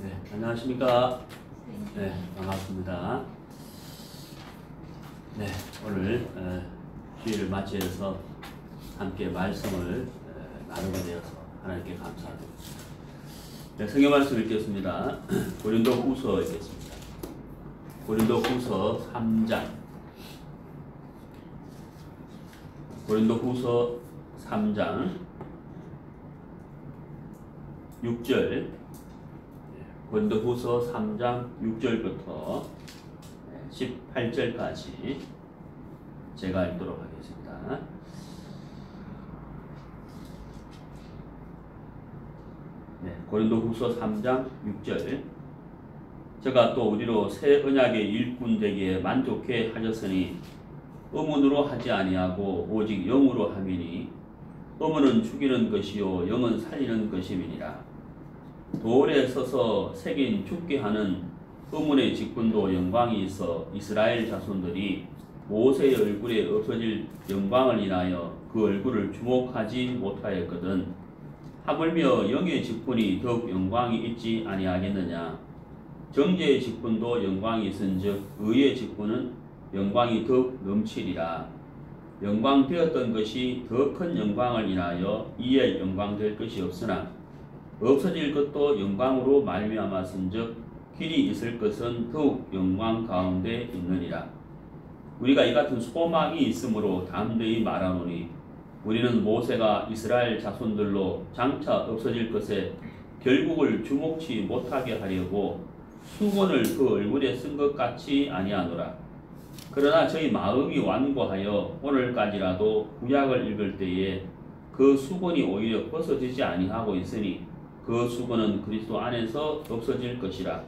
네, 안녕하십니까. 네, 반갑습니다. 네, 오늘 주일을 맞이해서 함께 말씀을 나누게 되어서 하나님께 감사드립니다. 네, 성경 말씀 읽겠습니다. 고린도후서 읽겠습니다. 고린도후서 3장. 고린도후서 3장 6절. 고린도후서 3장 6절부터 18절까지 제가 읽도록 하겠습니다. 네, 고린도후서 3장 6절. 제가 또 우리로 새 언약의 일꾼 되기에 만족해 하셨으니 의문으로 하지 아니하고 오직 영으로 함이니 의문은 죽이는 것이요 영은 살리는 것임이니라. 돌에 서서 새긴 죽게 하는 의문의 직분도 영광이 있어 이스라엘 자손들이 모세의 얼굴에 없어질 영광을 인하여 그 얼굴을 주목하지 못하였거든. 하물며 영의 직분이 더욱 영광이 있지 아니하겠느냐. 정죄의 직분도 영광이 있은즉 의의 직분은 영광이 더욱 넘치리라. 영광되었던 것이 더 큰 영광을 인하여 이에 영광될 것이 없으나 없어질 것도 영광으로 말미암았은즉 길이 있을 것은 더욱 영광 가운데 있느니라. 우리가 이 같은 소망이 있으므로 담대히 말하노니 우리는 모세가 이스라엘 자손들로 장차 없어질 것에 결국을 주목치 못하게 하려고 수건을 그 얼굴에 쓴 것 같이 아니하노라. 그러나 저희 마음이 완고하여 오늘까지라도 구약을 읽을 때에 그 수건이 오히려 벗어지지 아니하고 있으니 그 수건은 그리스도 안에서 없어질 것이라.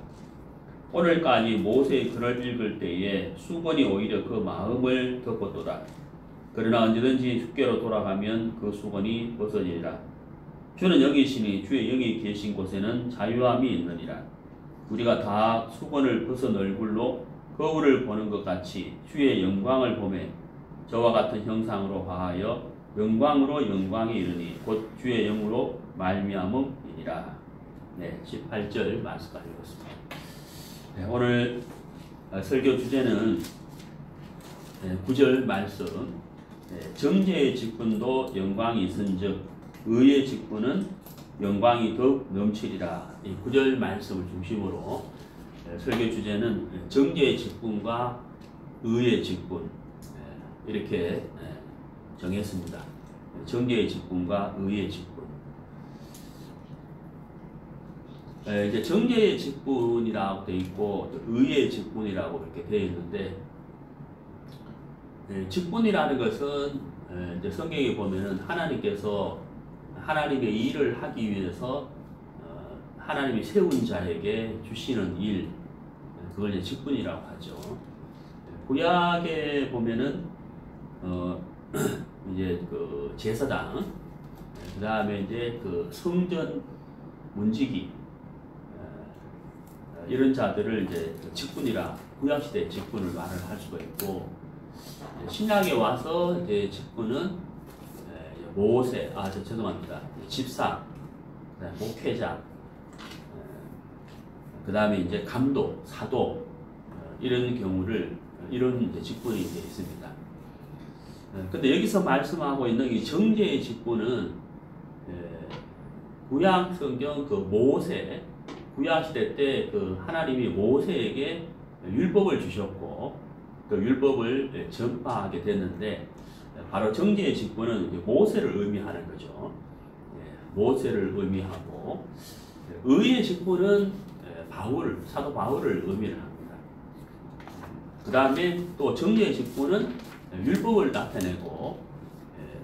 오늘까지 모세의 글을 읽을 때에 수건이 오히려 그 마음을 덮었도다. 그러나 언제든지 주께로 돌아가면 그 수건이 벗어지리라. 주는 영이시니 주의 영이 계신 곳에는 자유함이 있느니라. 우리가 다 수건을 벗은 얼굴로 거울을 보는 것 같이 주의 영광을 보매 저와 같은 형상으로 화하여 영광으로 영광에 이르니 곧 주의 영으로 말미암음이니라. 네, 18절 말씀까지 읽었습니다. 네, 오늘 설교 주제는 9절 말씀. 정죄의 직분도 영광이 있은즉 의의 직분은 영광이 더욱 넘치리라. 이 9절 말씀을 중심으로 설교 주제는 정죄의 직분과 의의 직분 이렇게 정했습니다. 정죄의 직분과 의의 직분. 이제 정죄의 직분이라고 되어 있고 의의 직분이라고 이렇게 되어 있는데, 직분이라는 것은 이제 성경에 보면은 하나님께서 하나님의 일을 하기 위해서 하나님이 세운 자에게 주시는 일, 그걸 이제 직분이라고 하죠. 구약에 보면은 이제 그 제사장, 그 다음에 이제 그 성전 문지기, 이런 자들을 이제 직분이라 구약 시대 직분을 말을 할 수가 있고, 신약에 와서 이제 직분은 모세, 죄송합니다. 집사, 목회자, 그 다음에 이제 감독, 사도, 이런 경우를 이런 이제 직분이 되어 있습니다. 근데 여기서 말씀하고 있는 이 정죄의 직분은 구약 성경 그 모세, 구약 시대 때 그 하나님이 모세에게 율법을 주셨고 그 율법을 전파하게 됐는데, 바로 정죄의 직분은 모세를 의미하는 거죠. 모세를 의미하고, 의의 직분은 사도 바울을 의미를 합니다. 그 다음에 또 정죄의 직분은 율법을 나타내고,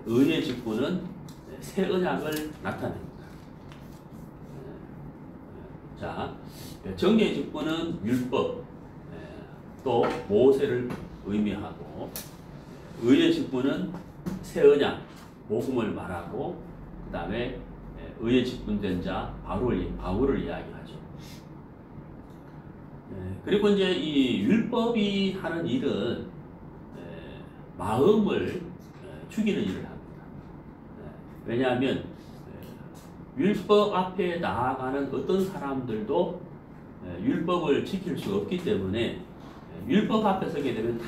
의의 직분은 새 언약을 나타냅니다. 자, 정죄의 직분은 율법, 또 모세를 의미하고, 의의 직분은 새 언약, 복음을 말하고, 그 다음에 의의 직분된 자 바울을 이야기하죠. 그리고 이제 이 율법이 하는 일은 마음을 죽이는 일을 합니다. 왜냐하면 율법 앞에 나아가는 어떤 사람들도 율법을 지킬 수 없기 때문에 율법 앞에 서게 되면 다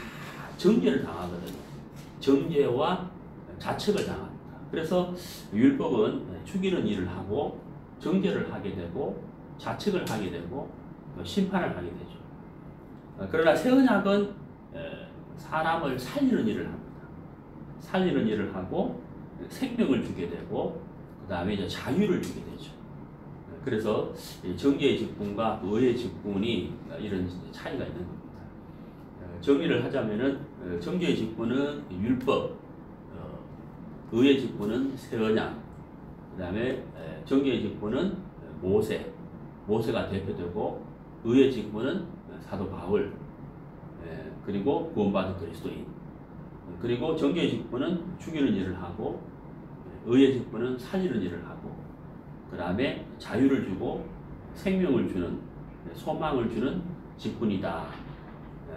정죄를 당하거든요. 정죄와 자책을 당합니다. 그래서 율법은 죽이는 일을 하고 정죄를 하게 되고 자책을 하게 되고 심판을 하게 되죠. 그러나 새 언약은 사람을 살리는 일을 합니다. 살리는 일을 하고 생명을 주게 되고 그 다음에 이제 자유를 주게 되죠. 그래서 정죄의 직분과 의의 직분이 이런 차이가 있는 겁니다. 정리를 하자면은 정죄의 직분은 율법, 의의 직분은 새 언약, 그 다음에 정죄의 직분은 모세가 대표되고 의의 직분은 사도 바울, 그리고 구원받은 그리스도인, 그리고 정죄의 직분은 죽이는 일을 하고 의의 직분은 살리는 일을 하고 그 다음에 자유를 주고 생명을 주는 소망을 주는 직분이다.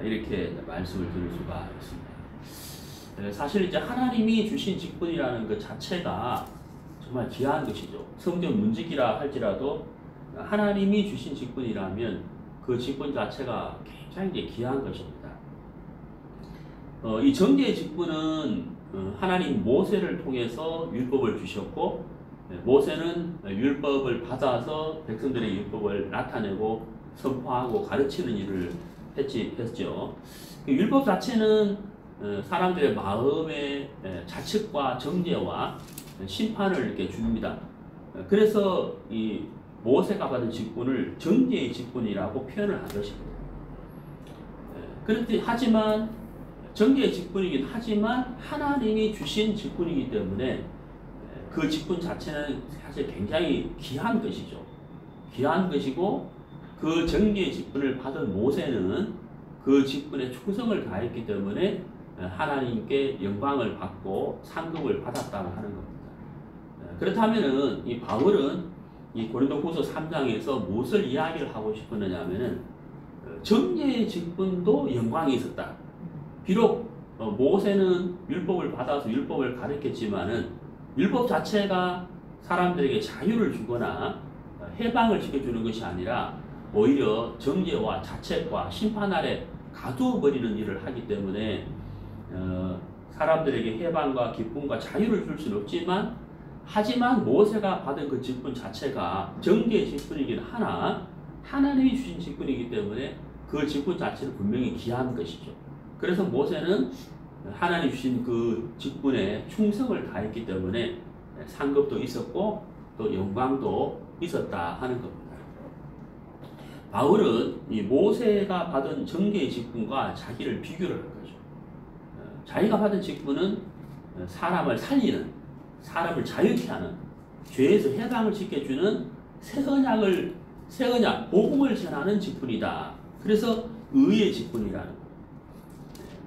이렇게 말씀을 드릴 수가 있습니다. 사실 이제 하나님이 주신 직분이라는 것 자체가 정말 귀한 것이죠. 성경 문지기라 할지라도 하나님이 주신 직분이라면 그 직분 자체가 굉장히 귀한 것입니다. 이 정죄의 직분은 하나님 모세를 통해서 율법을 주셨고 모세는 율법을 받아서 백성들의 율법을 나타내고 선포하고 가르치는 일을 했죠. 율법 자체는 사람들의 마음의 자책과 정죄와 심판을 이렇게 줍니다. 그래서 이 모세가 받은 직분을 정죄의 직분이라고 표현을 한 것입니다. 그런데 하지만 정죄의 직분이긴 하지만 하나님이 주신 직분이기 때문에 그 직분 자체는 사실 굉장히 귀한 것이죠. 귀한 것이고 그 정죄의 직분을 받은 모세는 그 직분에 충성을 다했기 때문에 하나님께 영광을 받고 상급을 받았다고 하는 겁니다. 그렇다면은 이 바울은 이 고린도후서 3장에서 무엇을 이야기를 하고 싶었느냐 하면은 정죄의 직분도 영광이 있었다. 비록 모세는 율법을 받아서 율법을 가르쳤지만은 율법 자체가 사람들에게 자유를 주거나 해방을 시켜주는 것이 아니라 오히려 정죄와 자책과 심판 아래 가두어버리는 일을 하기 때문에 사람들에게 해방과 기쁨과 자유를 줄 수는 없지만 하지만 모세가 받은 그 직분 자체가 정죄의 직분이긴 하나 하나님이 주신 직분이기 때문에 그 직분 자체는 분명히 귀한 것이죠. 그래서 모세는 하나님 주신 그 직분에 충성을 다했기 때문에 상급도 있었고 또 영광도 있었다 하는 겁니다. 바울은 이 모세가 받은 정죄의 직분과 자기를 비교를 한 거죠. 자기가 받은 직분은 사람을 살리는, 사람을 자유케 하는, 죄에서 해방을 시켜주는 새 언약, 복음을 전하는 직분이다. 그래서 의의 직분이라는 거예요.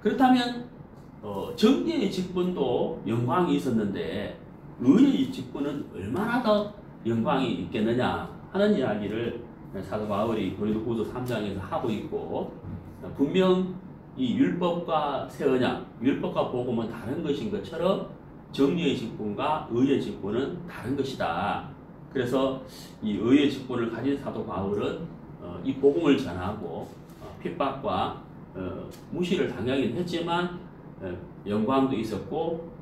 그렇다면 정죄의 직분도 영광이 있었는데 의의 직분은 얼마나 더 영광이 있겠느냐 하는 이야기를 사도 바울이 고린도후서 3장에서 하고 있고 분명 이 율법과 새 언약, 율법과 복음은 다른 것인 것처럼 정죄의 직분과 의의 직분은 다른 것이다. 그래서 이 의의 직분을 가진 사도 바울은 이 복음을 전하고 핍박과 무시를 당하긴 했지만 영광도 있었고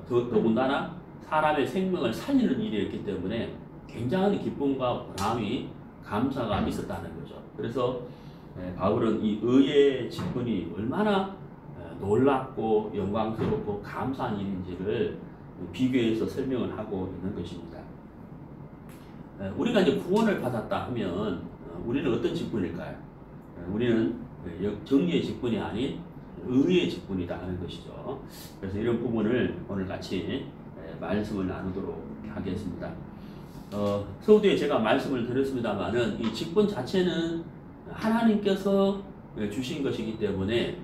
더군다나 사람의 생명을 살리는 일이었기 때문에 굉장한 기쁨과 보람이 감사가 있었다는 거죠. 그래서 바울은 이 의의 직분이 얼마나 놀랍고 영광스럽고 감사한 일인지를 비교해서 설명을 하고 있는 것입니다. 우리가 이제 구원을 받았다 하면 우리는 어떤 직분일까요? 우리는 정의의 직분이 아닌 의의 직분이다 하는 것이죠. 그래서 이런 부분을 오늘 같이 말씀을 나누도록 하겠습니다. 서두에 제가 말씀을 드렸습니다만은 이 직분 자체는 하나님께서 주신 것이기 때문에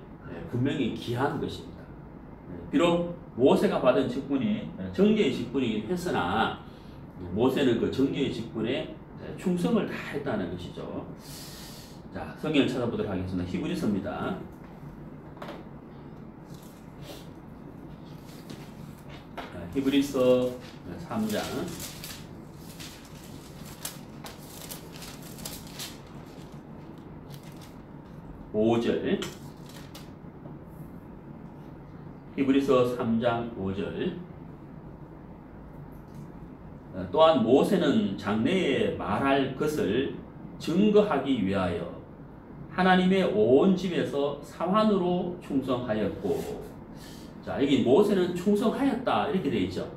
분명히 귀한 것입니다. 비록 모세가 받은 직분이 정죄의 직분이긴 했으나 모세는 그 정죄의 직분에 충성을 다했다는 것이죠. 자, 성경을 찾아보도록 하겠습니다. 히브리서입니다. 히브리서 3장 5절, 히브리서 3장 5절. 또한 모세는 장래에 말할 것을 증거하기 위하여 하나님의 온 집에서 사환으로 충성하였고. 자, 여기 모세는 충성하였다 이렇게 되어 있죠.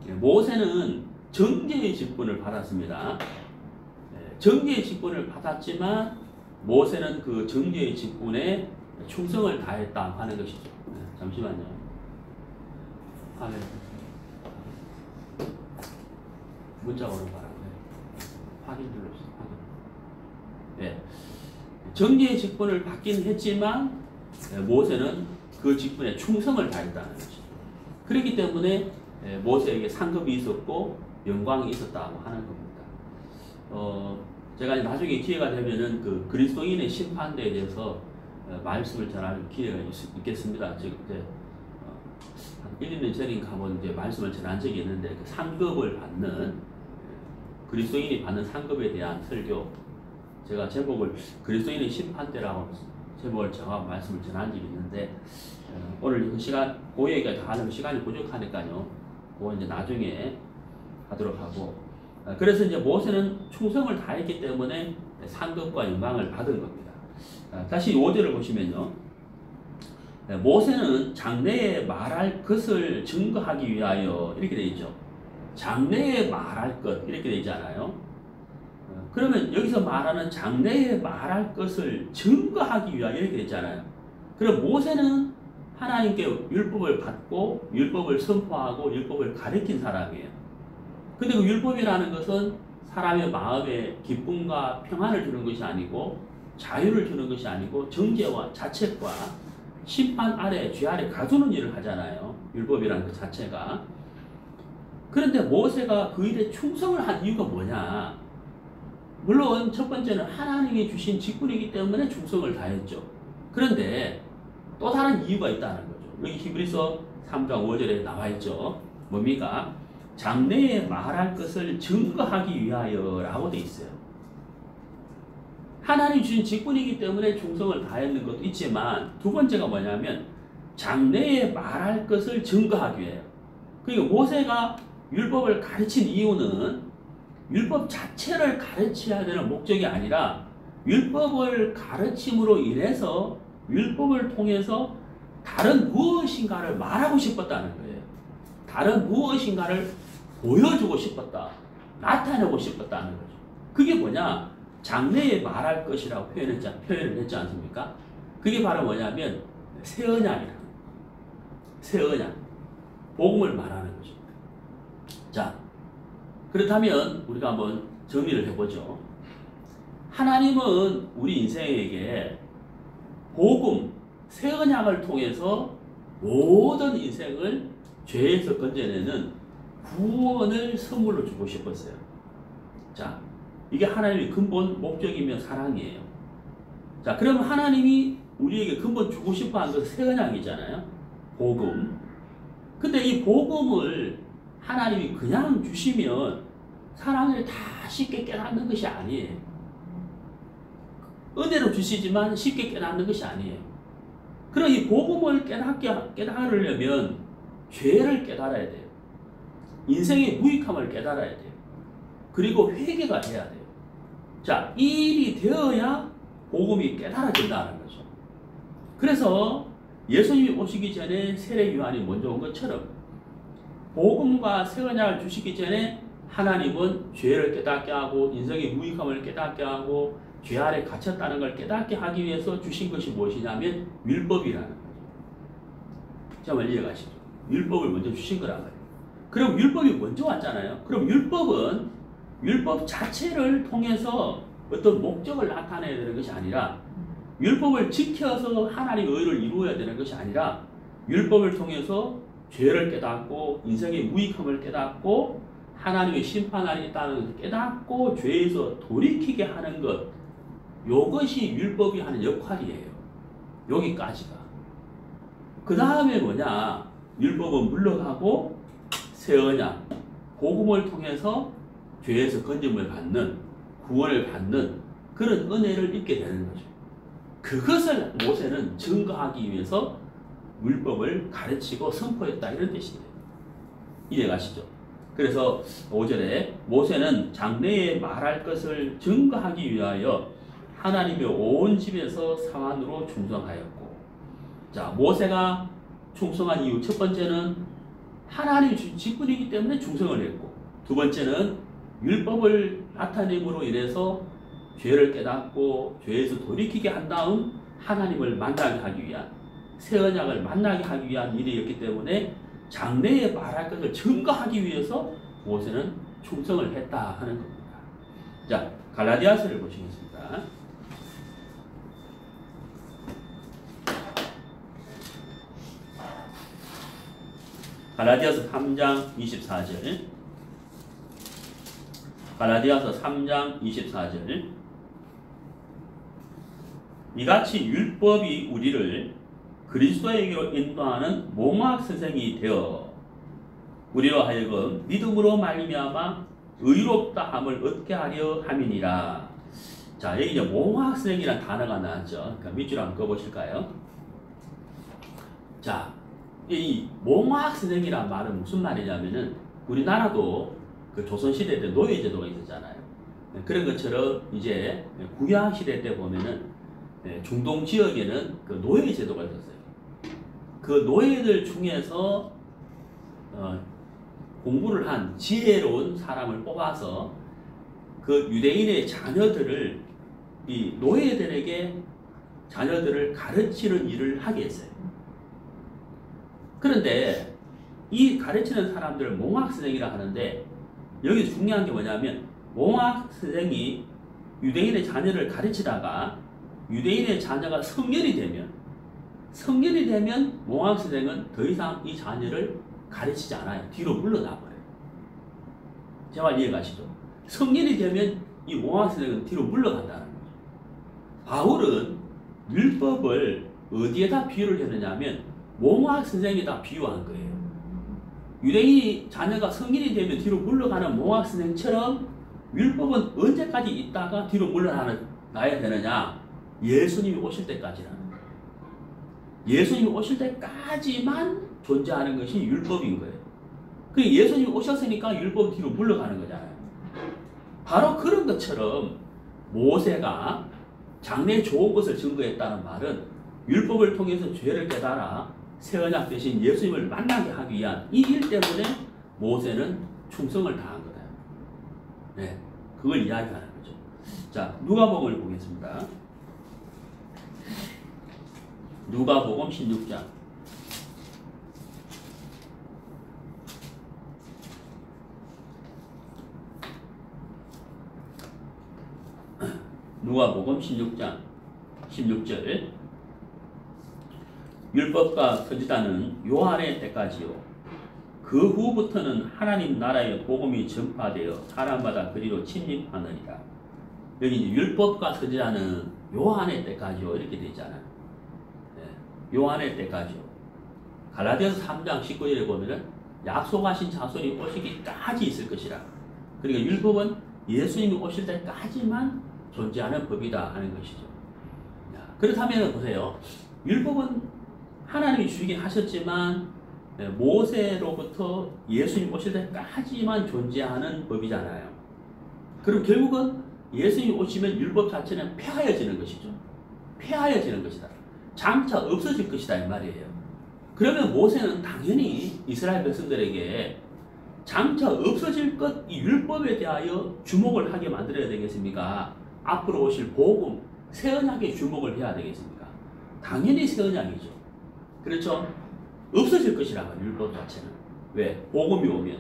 모세는 정죄의 직분을 받았습니다. 정죄의 직분을 받았지만 모세는 그 정죄의 직분에 충성을 다했다 하는 것이죠. 잠시만요. 네. 문자가 오는 바람에 확인 눌러주세요. 확인. 네. 정죄의 직분을 받긴 했지만 모세는 그 직분에 충성을 다했다는 것이죠. 그렇기 때문에 모세에게 상급이 있었고 영광이 있었다고 하는 겁니다. 제가 나중에 기회가 되면은 그 그리스도인의 심판대에 대해서 말씀을 전할 기회가 있겠습니다. 지금 이제 한 1, 2년 전인가 한번 이제 말씀을 전한 적이 있는데 그 상급을 받는 그리스도인이 받는 상급에 대한 설교, 제가 제목을 그리스도인의 심판대라고 제목을 정하고 말씀을 전한 적이 있는데 오늘 그 시간 그 얘기가 다 하려면 시간이 부족하니까요. 그거 이제 나중에 하도록 하고. 그래서 이제 모세는 충성을 다했기 때문에 상급과 영광을 받은 겁니다. 다시 5절을 보시면요. 모세는 장래에 말할 것을 증거하기 위하여 이렇게 되어 있죠. 장래에 말할 것 이렇게 되어 있잖아요. 그러면 여기서 말하는 장래에 말할 것을 증거하기 위하여 이렇게 되어 있잖아요. 그럼 모세는 하나님께 율법을 받고 율법을 선포하고 율법을 가르친 사람이에요. 근데 그 율법이라는 것은 사람의 마음에 기쁨과 평안을 주는 것이 아니고 자유를 주는 것이 아니고 정죄와 자책과 심판 아래, 죄 아래 가두는 일을 하잖아요. 율법이라는 그 자체가. 그런데 모세가 그 일에 충성을 한 이유가 뭐냐? 물론 첫 번째는 하나님이 주신 직분이기 때문에 충성을 다했죠. 그런데 또 다른 이유가 있다는 거죠. 여기 히브리서 3장 5절에 나와 있죠. 뭡니까? 장래에 말할 것을 증거하기 위하여 라고 돼 있어요. 하나님 주신 직분이기 때문에 충성을 다했는 것도 있지만 두 번째가 뭐냐면 장래에 말할 것을 증거하기 위해요. 그러니까 모세가 율법을 가르친 이유는 율법 자체를 가르쳐야 되는 목적이 아니라 율법을 가르침으로 인해서 율법을 통해서 다른 무엇인가를 말하고 싶었다는 거예요. 다른 무엇인가를 보여주고 싶었다. 나타내고 싶었다는 거죠. 그게 뭐냐? 장래에 말할 것이라고 표현을 했지 않습니까? 그게 바로 뭐냐면 새 언약이라는 거예요. 새 언약. 복음을 말하는 거죠. 자, 그렇다면 우리가 한번 정리를 해보죠. 하나님은 우리 인생에게 복음, 새 언약을 통해서 모든 인생을 죄에서 건져내는 구원을 선물로 주고 싶었어요. 자, 이게 하나님의 근본 목적이며 사랑이에요. 자, 그럼 하나님이 우리에게 근본 주고 싶어 하는 것은 새 언약이잖아요. 복음. 근데 이 복음을 하나님이 그냥 주시면 사랑을 다 쉽게 깨닫는 것이 아니에요. 은혜로 주시지만 쉽게 깨닫는 것이 아니에요. 그럼 이 복음을 깨달으려면 죄를 깨달아야 돼요. 인생의 무익함을 깨달아야 돼요. 그리고 회개가 돼야 돼요. 자, 이 일이 되어야 복음이 깨달아진다는 거죠. 그래서 예수님이 오시기 전에 세례 요한이 먼저 온 것처럼 복음과 새 언약을 주시기 전에 하나님은 죄를 깨닫게 하고 인생의 무익함을 깨닫게 하고 죄 아래 갇혔다는 걸 깨닫게 하기 위해서 주신 것이 무엇이냐면 율법이라는 거죠. 정말 이해가시죠? 율법을 먼저 주신 거란 말이에요. 그럼 율법이 먼저 왔잖아요. 그럼 율법은 율법 자체를 통해서 어떤 목적을 나타내야 되는 것이 아니라 율법을 지켜서 하나님의 의를 이루어야 되는 것이 아니라 율법을 통해서 죄를 깨닫고 인생의 무익함을 깨닫고 하나님의 심판 안에 있다는 것을 깨닫고 죄에서 돌이키게 하는 것, 이것이 율법이 하는 역할이에요. 여기까지가. 그 다음에 뭐냐? 율법은 물러가고 새 언약, 복음을 통해서 죄에서 건짐을 받는, 구원을 받는 그런 은혜를 입게 되는 거죠. 그것을 모세는 증거하기 위해서 율법을 가르치고 선포했다 이런 뜻이에요. 이해가시죠? 그래서 5절에 모세는 장래에 말할 것을 증거하기 위하여 하나님의 온 집에서 사환으로 충성하였고, 자, 모세가 충성한 이유 첫 번째는 하나님 직분이기 때문에 충성을 했고, 두 번째는 율법을 나타냄으로 인해서 죄를 깨닫고 죄에서 돌이키게 한 다음 하나님을 만나게 하기 위한, 새 언약을 만나게 하기 위한 일이었기 때문에 장래에 말할 것을 증거하기 위해서 모세는 충성을 했다 하는 겁니다. 자, 갈라디아서를 보시겠습니다. 갈라디아서 3장 24절. 갈라디아서 3장 24절. 이같이 율법이 우리를 그리스도에게로 인도하는 몽학 선생이 되어 우리로 하여금 믿음으로 말미암아 의롭다함을 얻게 하려 함이니라. 자, 여기 이제 몽학 선생이라는 단어가 나왔죠. 그러니까 밑줄 한번 그어보실까요? 자, 이 몽학 선생이란 말은 무슨 말이냐면은 우리나라도 그 조선시대 때 노예제도가 있었잖아요. 그런 것처럼 이제 구약시대 때 보면은 중동 지역에는 그 노예제도가 있었어요. 그 노예들 중에서 공부를 한 지혜로운 사람을 뽑아서 그 유대인의 자녀들을 이 노예들에게 자녀들을 가르치는 일을 하게 했어요. 그런데 이 가르치는 사람들을 몽학선생이라 하는데 여기서 중요한 게 뭐냐면 몽학선생이 유대인의 자녀를 가르치다가 유대인의 자녀가 성년이 되면 몽학선생은 더 이상 이 자녀를 가르치지 않아요. 뒤로 물러나 버려요. 제 말 이해가시죠? 성년이 되면 이 몽학선생은 뒤로 물러간다는 거죠. 바울은 율법을 어디에다 비유를 했느냐면 몽학선생에다 비유한 거예요. 유대인 자녀가 성인이 되면 뒤로 물러가는 몽학선생처럼 율법은 언제까지 있다가 뒤로 물러나야 되느냐? 예수님이 오실 때까지라는 거예요. 예수님이 오실 때까지만 존재하는 것이 율법인 거예요. 그 예수님이 오셨으니까 율법이 뒤로 물러가는 거잖아요. 바로 그런 것처럼 모세가 장래에 좋은 것을 증거했다는 말은 율법을 통해서 죄를 깨달아 새 언약 대신 예수님을 만나게 하기 위한 이 일 때문에 모세는 충성을 다한 거다. 네, 그걸 이야기하는 거죠. 자, 누가복음을 보겠습니다. 누가복음 16장. 누가복음 16장 16절. 율법과 서지자는 요한의 때까지요. 그 후부터는 하나님 나라의 복음이 전파되어 사람마다 그리로 침입하느니라. 여기 이제 율법과 서지자는 요한의 때까지요. 이렇게 되어 있잖아요. 네, 요한의 때까지요. 갈라디아서 3장 19절에 보면은 약속하신 자손이 오시기까지 있을 것이라. 그러니까 율법은 예수님이 오실 때까지만 존재하는 법이다 하는 것이죠. 그렇다면 보세요. 율법은 하나님이 주시긴 하셨지만 모세로부터 예수님 오실 때까지만 존재하는 법이잖아요. 그럼 결국은 예수님이 오시면 율법 자체는 폐하여지는 것이죠. 폐하여지는 것이다. 장차 없어질 것이다 이 말이에요. 그러면 모세는 당연히 이스라엘 백성들에게 장차 없어질 것 이 율법에 대하여 주목을 하게 만들어야 되겠습니까? 앞으로 오실 복음, 새 언약에 주목을 해야 되겠습니까? 당연히 새 언약이죠. 그렇죠? 없어질 것이라고 율법 자체는. 왜? 복음이 오면.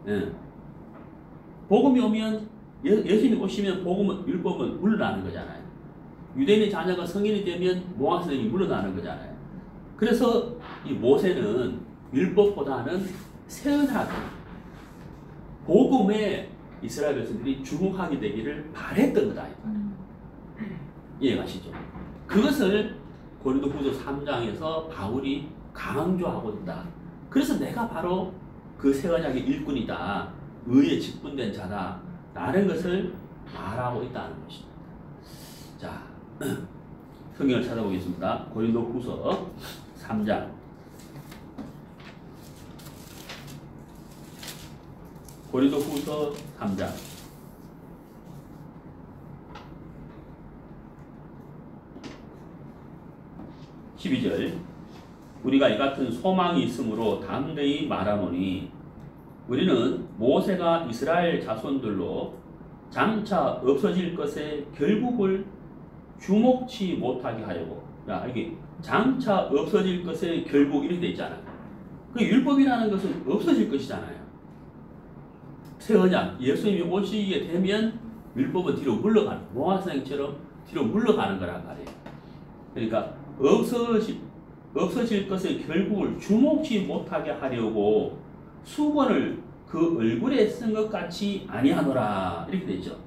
예. 복음이 오면 예수님이 오시면 복음은 율법은 물러나는 거잖아요. 유대인의 자녀가 성인이 되면 몽학선생이 물러나는 거잖아요. 그래서 이 모세는 율법보다는 새 언약, 복음에 이스라엘 백성들이 주목하게 되기를 바랬던 거다. 이해가시죠? 그것을 고린도후서 3장에서 바울이 강조하고 있다. 그래서 내가 바로 그 새 언약의 일꾼이다. 의에 직분된 자다. 라는 것을 말하고 있다는 것입니다. 자, 성경을 찾아보겠습니다. 고린도후서 3장. 고린도후서 3장. 12절. 우리가 이 같은 소망이 있으므로 담대히 말하노니 우리는 모세가 이스라엘 자손들로 장차 없어질 것의 결국을 주목치 못하게 하려고. 야, 이게 장차 없어질 것의 결국 이렇게 돼 있잖아요. 그 율법이라는 것은 없어질 것이잖아요. 새 언약, 예수님이 오시게 되면 율법은 뒤로 물러가는, 모아성처럼 뒤로 물러가는 거란 말이에요. 그러니까 없어질 것의 결국을 주목치 못하게 하려고 수건을 그 얼굴에 쓴 것 같이 아니하노라 이렇게 되죠.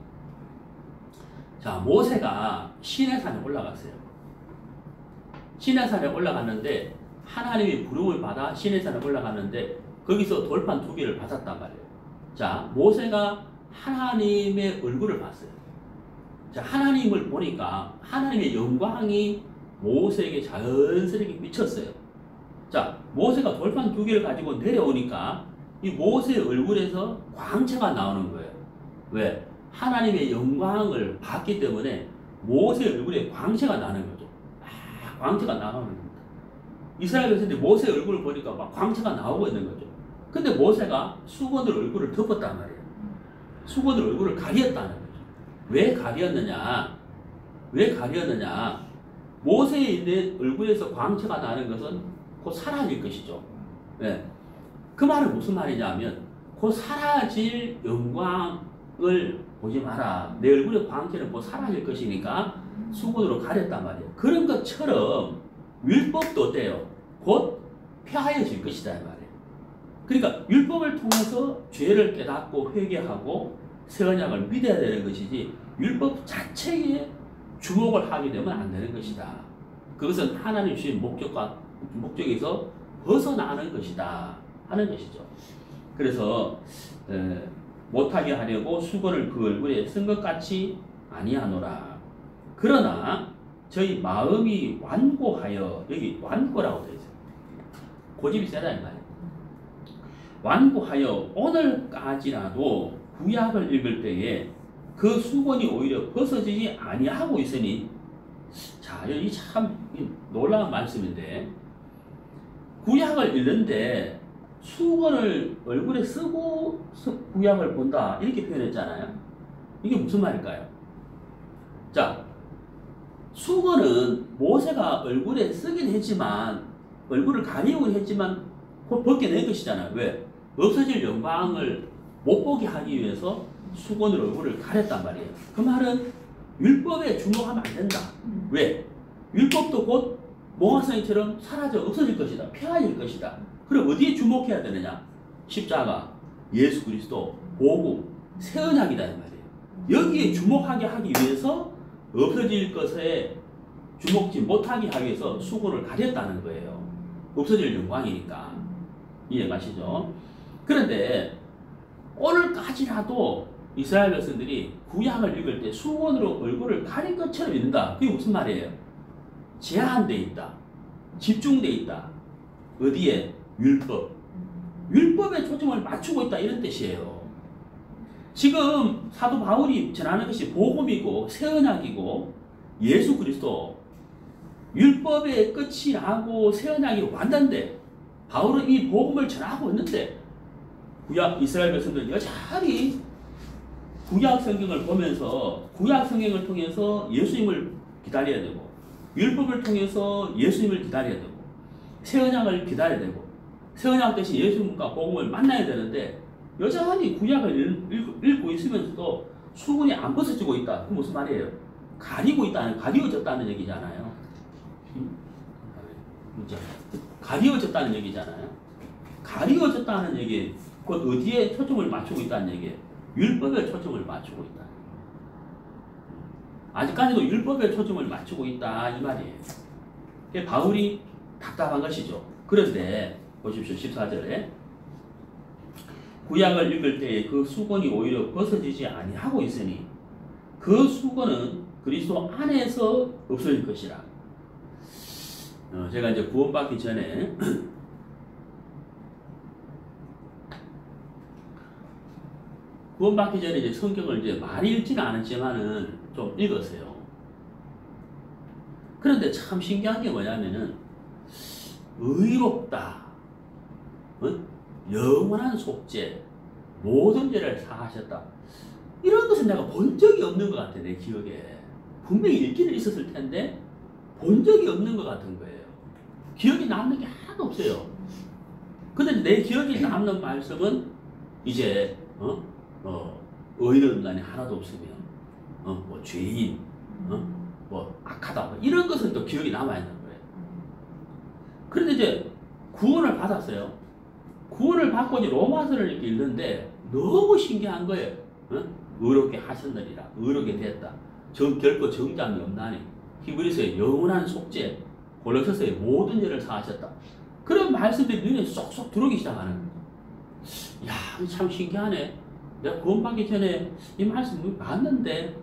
자, 모세가 시내산에 올라갔어요. 시내산에 올라갔는데 하나님이 부름을 받아 시내산에 올라갔는데 거기서 돌판 2개를 받았단 말이에요. 자, 모세가 하나님의 얼굴을 봤어요. 자, 하나님을 보니까 하나님의 영광이 모세에게 자연스럽게 비쳤어요. 자, 모세가 돌판 2개를 가지고 내려오니까 이 모세의 얼굴에서 광채가 나오는 거예요. 왜? 하나님의 영광을 봤기 때문에 모세의 얼굴에 광채가 나는 거죠. 광채가 나오는 겁니다. 이스라엘 백성들이 모세의 얼굴을 보니까 막 광채가 나오고 있는 거죠. 근데 모세가 수건으로 얼굴을 덮었단 말이에요. 수건으로 얼굴을 가렸다는 거죠. 왜 가렸느냐? 왜 가렸느냐? 모세에 있는 얼굴에서 광채가 나는 것은 곧 사라질 것이죠. 네. 그 말은 무슨 말이냐면 곧 사라질 영광을 보지 마라. 내 얼굴의 광채는 곧 사라질 것이니까 수건으로 가렸단 말이에요. 그런 것처럼 율법도 어때요? 곧 폐하여질 것이다 이 말이에요. 그러니까 율법을 통해서 죄를 깨닫고 회개하고 새 언약을 믿어야 되는 것이지 율법 자체에 주목을 하게 되면 안 되는 것이다. 그것은 하나님 주신 목적에서 벗어나는 것이다 하는 것이죠. 그래서 못하게 하려고 수건을 그 얼굴에 쓴 것 같이 아니하노라. 그러나 저희 마음이 완고하여, 여기 완고라고 되어 있어요. 고집이 세다 이 말이에요. 완고하여 오늘까지라도 구약을 읽을 때에 그 수건이 오히려 벗어지지 아니하고 있으니, 자, 이 참 놀라운 말씀인데, 구약을 읽는데 수건을 얼굴에 쓰고 구약을 본다 이렇게 표현했잖아요. 이게 무슨 말일까요? 자, 수건은 모세가 얼굴에 쓰긴 했지만 얼굴을 가리우긴 했지만 곧 벗겨낸 것이잖아요. 왜? 없어질 영광을 못 보게 하기 위해서 수건으로 얼굴을 가렸단 말이에요. 그 말은 율법에 주목하면 안 된다. 왜? 율법도 곧 몽환성이처럼 사라져 없어질 것이다. 폐하질 것이다. 그럼 어디에 주목해야 되느냐? 십자가, 예수 그리스도, 복음, 새 언약이다 이 말이에요. 여기에 주목하게 하기 위해서 없어질 것에 주목지 못하게 하기 위해서 수건을 가렸다는 거예요. 없어질 영광이니까. 이해가시죠? 그런데 오늘까지라도 이스라엘 백성들이 구약을 읽을 때 수건으로 얼굴을 가린 것처럼 읽는다. 그게 무슨 말이에요? 제한되어 있다. 집중되어 있다. 어디에? 율법. 율법에 초점을 맞추고 있다 이런 뜻이에요. 지금 사도 바울이 전하는 것이 복음이고 새 언약이고 예수 그리스도, 율법의 끝이 나고 새 언약이 왔는데 바울은 이 복음을 전하고 있는데 구약 이스라엘 백성들은 여전히 구약 성경을 보면서 구약 성경을 통해서 예수님을 기다려야 되고 율법을 통해서 예수님을 기다려야 되고 새 언약을 기다려야 되고 새 언약 대신 예수님과 복음을 만나야 되는데 여전히 구약을 읽고 있으면서도 수건이 안 벗어지고 있다. 그 무슨 말이에요? 가리워졌다는 얘기잖아요. 가리워졌다는 얘기잖아요. 가리워졌다는 얘기, 곧 어디에 초점을 맞추고 있다는 얘기예요? 율법에 초점을 맞추고 있다. 아직까지도 율법에 초점을 맞추고 있다 이 말이에요. 바울이 답답한 것이죠. 그런데 보십시오. 14절에 구약을 읽을 때에 그 수건이 오히려 벗어지지 아니하고 있으니 그 수건은 그리스도 안에서 없어질 것이라. 제가 이제 구원받기 전에 구원받기 전에 이제 성경을 이제 많이 읽지는 않았지만은 좀 읽었어요. 그런데 참 신기한 게 뭐냐면은 의롭다, 영원한 속죄, 모든 죄를 사하셨다. 이런 것은 내가 본 적이 없는 것 같아, 내 기억에. 분명히 읽기는 있었을 텐데 본 적이 없는 것 같은 거예요. 기억이 남는 게 하나도 없어요. 근데 내 기억에 남는 말씀은 이제 의로운 날이 하나도 없으며 뭐 죄인, 뭐 악하다, 뭐 이런 것은 또 기억이 남아 있는 거예요. 그런데 이제 구원을 받았어요. 구원을 받고 이제 로마서를 이렇게 읽는데 너무 신기한 거예요. 의롭게 하셨느니라, 의롭게 됐다. 결코 정죄함이 없나니, 히브리서의 영원한 속죄, 골로새서의 모든 죄를 사하셨다. 그런 말씀들이 눈에 쏙쏙 들어오기 시작하는 거예요. 야, 참 신기하네. 내가 구원받기 전에 이 말씀이 맞는데,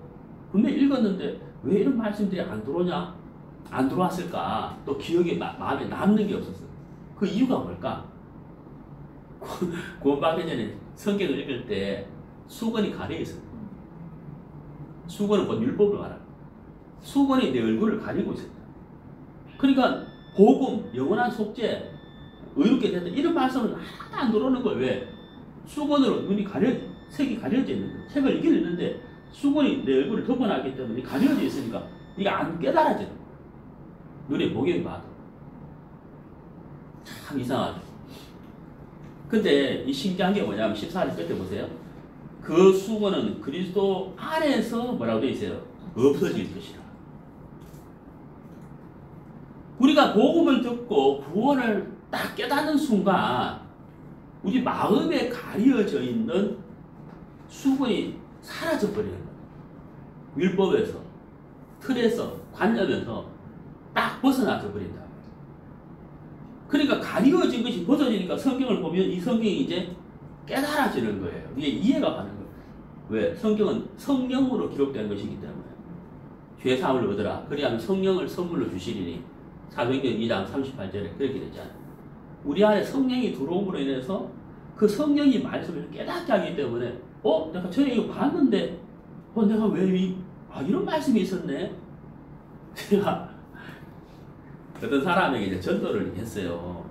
분명히 읽었는데 왜 이런 말씀들이 안 들어오냐? 안 들어왔을까? 또 기억에 마음에 남는 게 없었어. 그 이유가 뭘까? 구원받기 전에 성경을 읽을 때 수건이 가려 있어요. 수건은 곧 율법을 말합니다. 수건이 내 얼굴을 가리고 있습니다. 그러니까 복음, 영원한 속죄, 의롭게 됐다, 이런 말씀은 하나도 안 들어오는 거예요. 왜? 수건으로 색이 가려져 있는 거예요. 책을 읽는데 수건이 내 얼굴을 덮어놨기 때문에 가려져 있으니까 이게 안 깨달아져요. 눈에 보기만 봐도. 참 이상하죠. 근데 이 신기한 게 뭐냐면 14절 끝에 보세요. 그 수건은 그리스도 안에서 뭐라고 되어 있어요? 없어질 것이라. 우리가 복음을 듣고 구원을 딱 깨닫는 순간 우리 마음에 가려져 있는 수건이 사라져 버리는 거예요. 율법에서, 틀에서, 관념에서 딱 벗어나져 버린다. 그러니까 가려진 것이 벗어지니까 성경을 보면 이 성경이 이제 깨달아지는 거예요. 이게 이해가 가는 거예요. 왜? 성경은 성령으로 기록된 것이기 때문에. 죄사함을 얻으라. 그리하면 성령을 선물로 주시리니. 사도행전 2장 38절에 그렇게 됐잖아요. 우리 안에 성령이 들어옴으로 인해서 그 성령이 말씀을 깨닫게 하기 때문에 내가 전에 이거 봤는데 내가 왜 이런 말씀이 있었네. 제가 어떤 사람에게 이제 전도를 했어요.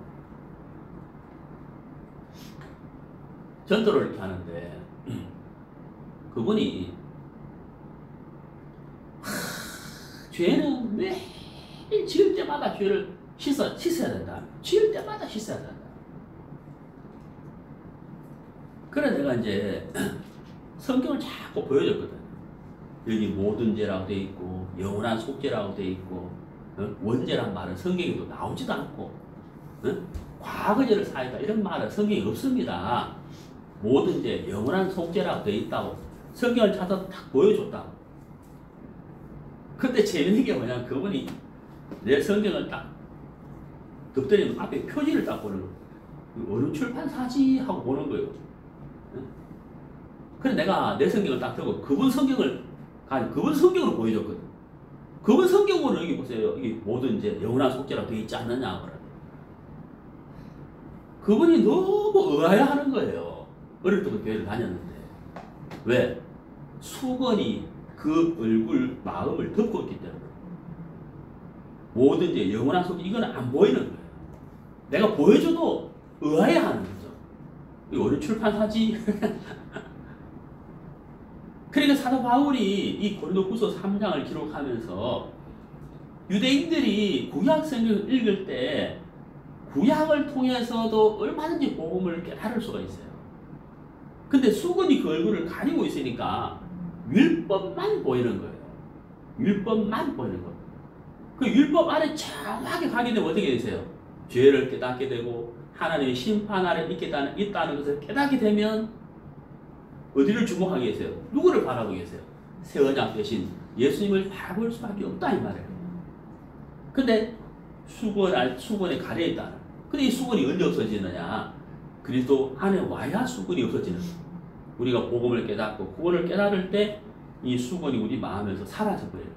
전도를 이렇게 하는데 그분이 죄는 매일 지을 때마다 죄를 씻어야 된다. 지을 때마다 씻어야 된다. 그래 내가 이제 성경을 자꾸 보여줬거든. 여기 모든 죄라고 돼 있고 영원한 속죄라고 돼 있고 원죄란 말은 성경에도 나오지도 않고 과거 죄를 사했다 이런 말은 성경에 없습니다. 모든 죄 영원한 속죄라고 돼 있다고 성경을 찾아서 딱 보여줬다고. 근데 재밌는 게 뭐냐면 그분이 내 성경을 딱 덮더니 앞에 표지를 딱 보는 거예요. 어느 출판사지 하고 보는 거예요. 그래 내가 내 성경을 딱 들고 그분 성경을 보여줬거든. 그분 성경으로 여기 보세요. 여기 모든 이제 영원한 속죄라고 되어 있지 않느냐. 그분이 너무 의아해하는 거예요. 어릴 때부터 교회를 다녔는데. 왜? 수건이 그 얼굴, 마음을 덮고 있기 때문에. 모든 이제 영원한 속죄, 이거는 안 보이는 거예요. 내가 보여줘도 의아해하는 거죠. 이거 어느 출판사지? 그러니까 사도 바울이 이 고린도후서 3장을 기록하면서 유대인들이 구약 성경을 읽을 때 구약을 통해서도 얼마든지 복음을 깨달을 수가 있어요. 근데 수건이 그 얼굴을 가리고 있으니까 율법만 보이는 거예요. 율법만 보이는 거예요. 그 율법 안에 정확하게 가게 되면 어떻게 되세요? 죄를 깨닫게 되고 하나님의 심판 아래 있다는 것을 깨닫게 되면 어디를 주목하게 계세요? 누구를 바라보고 계세요? 새 언약 대신 예수님을 바라볼 수밖에 없다 이 말이에요. 근데 수건에 가려 있다. 근데 이 수건이 언제 없어지느냐? 그리스도 안에 와야 수건이 없어지는 거예요. 우리가 복음을 깨닫고 구원을 깨달을 때 이 수건이 우리 마음에서 사라져 버려요.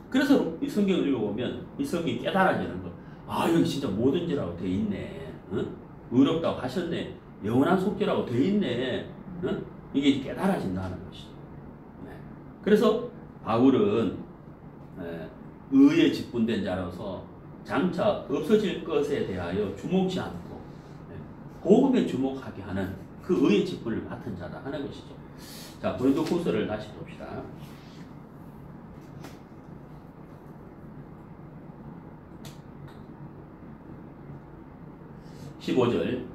그래서 이 성경을 읽어보면 이 성경이 깨달아지는 거. 아 여기 진짜 뭐든지라고 돼 있네. 응? 의롭다고 하셨네. 영원한 속죄라고 돼 있네. 응? 이게 깨달아진다는 것이죠. 네. 그래서 바울은 의에 직분된 자로서 장차 없어질 것에 대하여 주목치 않고 복음에 주목하게 하는 그 의의 직분을 맡은 자다 하는 것이죠. 자, 고린도후서를 다시 봅시다.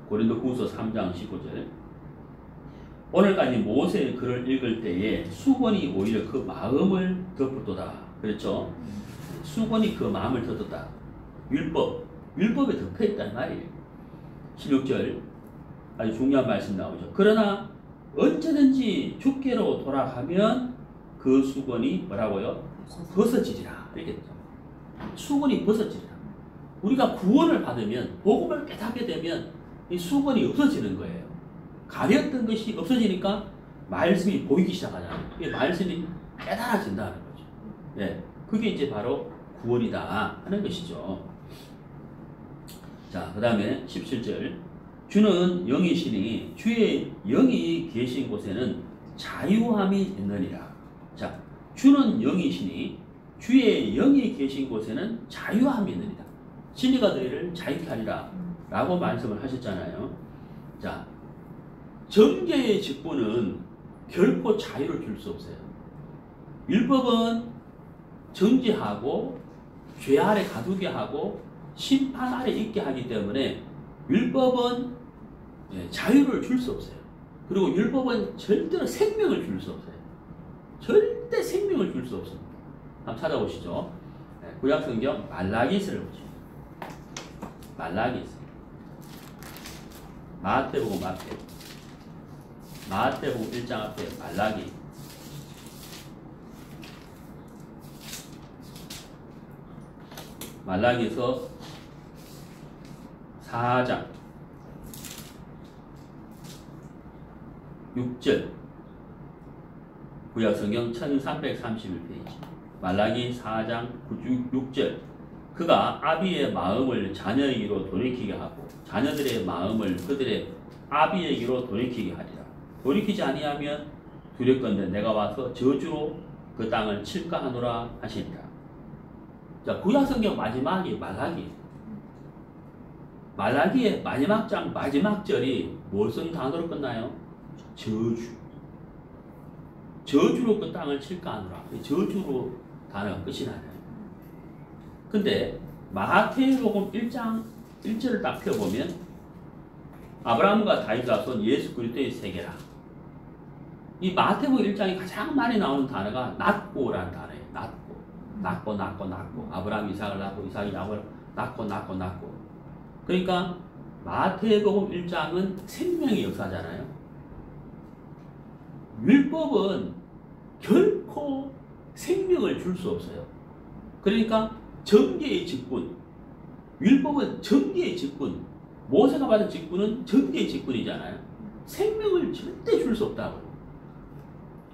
고린도후서 3장 15절. 오늘까지 모세의 글을 읽을 때에 수건이 오히려 그 마음을 덮었도다. 그렇죠? 수건이 그 마음을 덮었다. 율법에 덮여있단 말이에요. 16절 아주 중요한 말씀 나오죠. 그러나 언제든지 주께로 돌아가면 그 수건이 뭐라고요? 벗어지리라. 이렇게 되죠. 수건이 벗어지리라. 우리가 구원을 받으면 복음을 깨닫게 되면 이 수건이 없어지는 거예요. 가렸던 것이 없어지니까 말씀이 보이기 시작하잖아요. 이 말씀이 깨달아진다는 거죠. 네, 그게 이제 바로 구원이다 하는 것이죠. 자, 그 다음에 17절. 주는 영이시니 주의 영이 계신 곳에는 자유함이 있느니라. 자, 주는 영이시니 주의 영이 계신 곳에는 자유함이 있느니라. 진리가 너희를 자유케 하리라 라고 말씀을 하셨잖아요. 자, 정죄의 직분은 결코 자유를 줄 수 없어요. 율법은 정죄하고 죄 아래 가두게 하고 심판 아래 있게 하기 때문에 율법은 자유를 줄 수 없어요. 그리고 율법은 절대로 생명을 줄 수 없어요. 절대 생명을 줄 수 없습니다. 한번 찾아보시죠. 구약성경 말라기스를 보시죠. 말라기스. 마태복음 앞에, 마태복음 1장 앞에 말라기. 말라기서 4장 6절. 구약성경 1331페이지. 말라기 4장 6절. 그가 아비의 마음을 자녀에게로 돌이키게 하고 자녀들의 마음을 그들의 아비에게로 돌이키게 하리라. 돌이키지 아니하면 두렵건대 내가 와서 저주로 그 땅을 칠까 하노라 하시니라. 자, 구약성경 마지막이 말라기. 말라기의 마지막 장 마지막 절이 무슨 단어로 끝나요? 저주. 저주로 그 땅을 칠까 하노라. 저주로 단어가 끝이 나요. 근데 마태복음 1장 1절을 딱 펴보면 아브라함과 다윗 자손 예수 그리스도의 세계라. 이 마태복음 1장이 가장 많이 나오는 단어가 낳고라는 단어예요. 낳고. 아브라함이 이삭을 낳고 이삭이 야곱을 낳고. 그러니까 마태복음 1장은 생명의 역사잖아요. 율법은 결코 생명을 줄 수 없어요. 그러니까 정죄의 직분, 율법은 정죄의 직분, 모세가 받은 직분은 정죄의 직분이잖아요. 생명을 절대 줄 수 없다고요.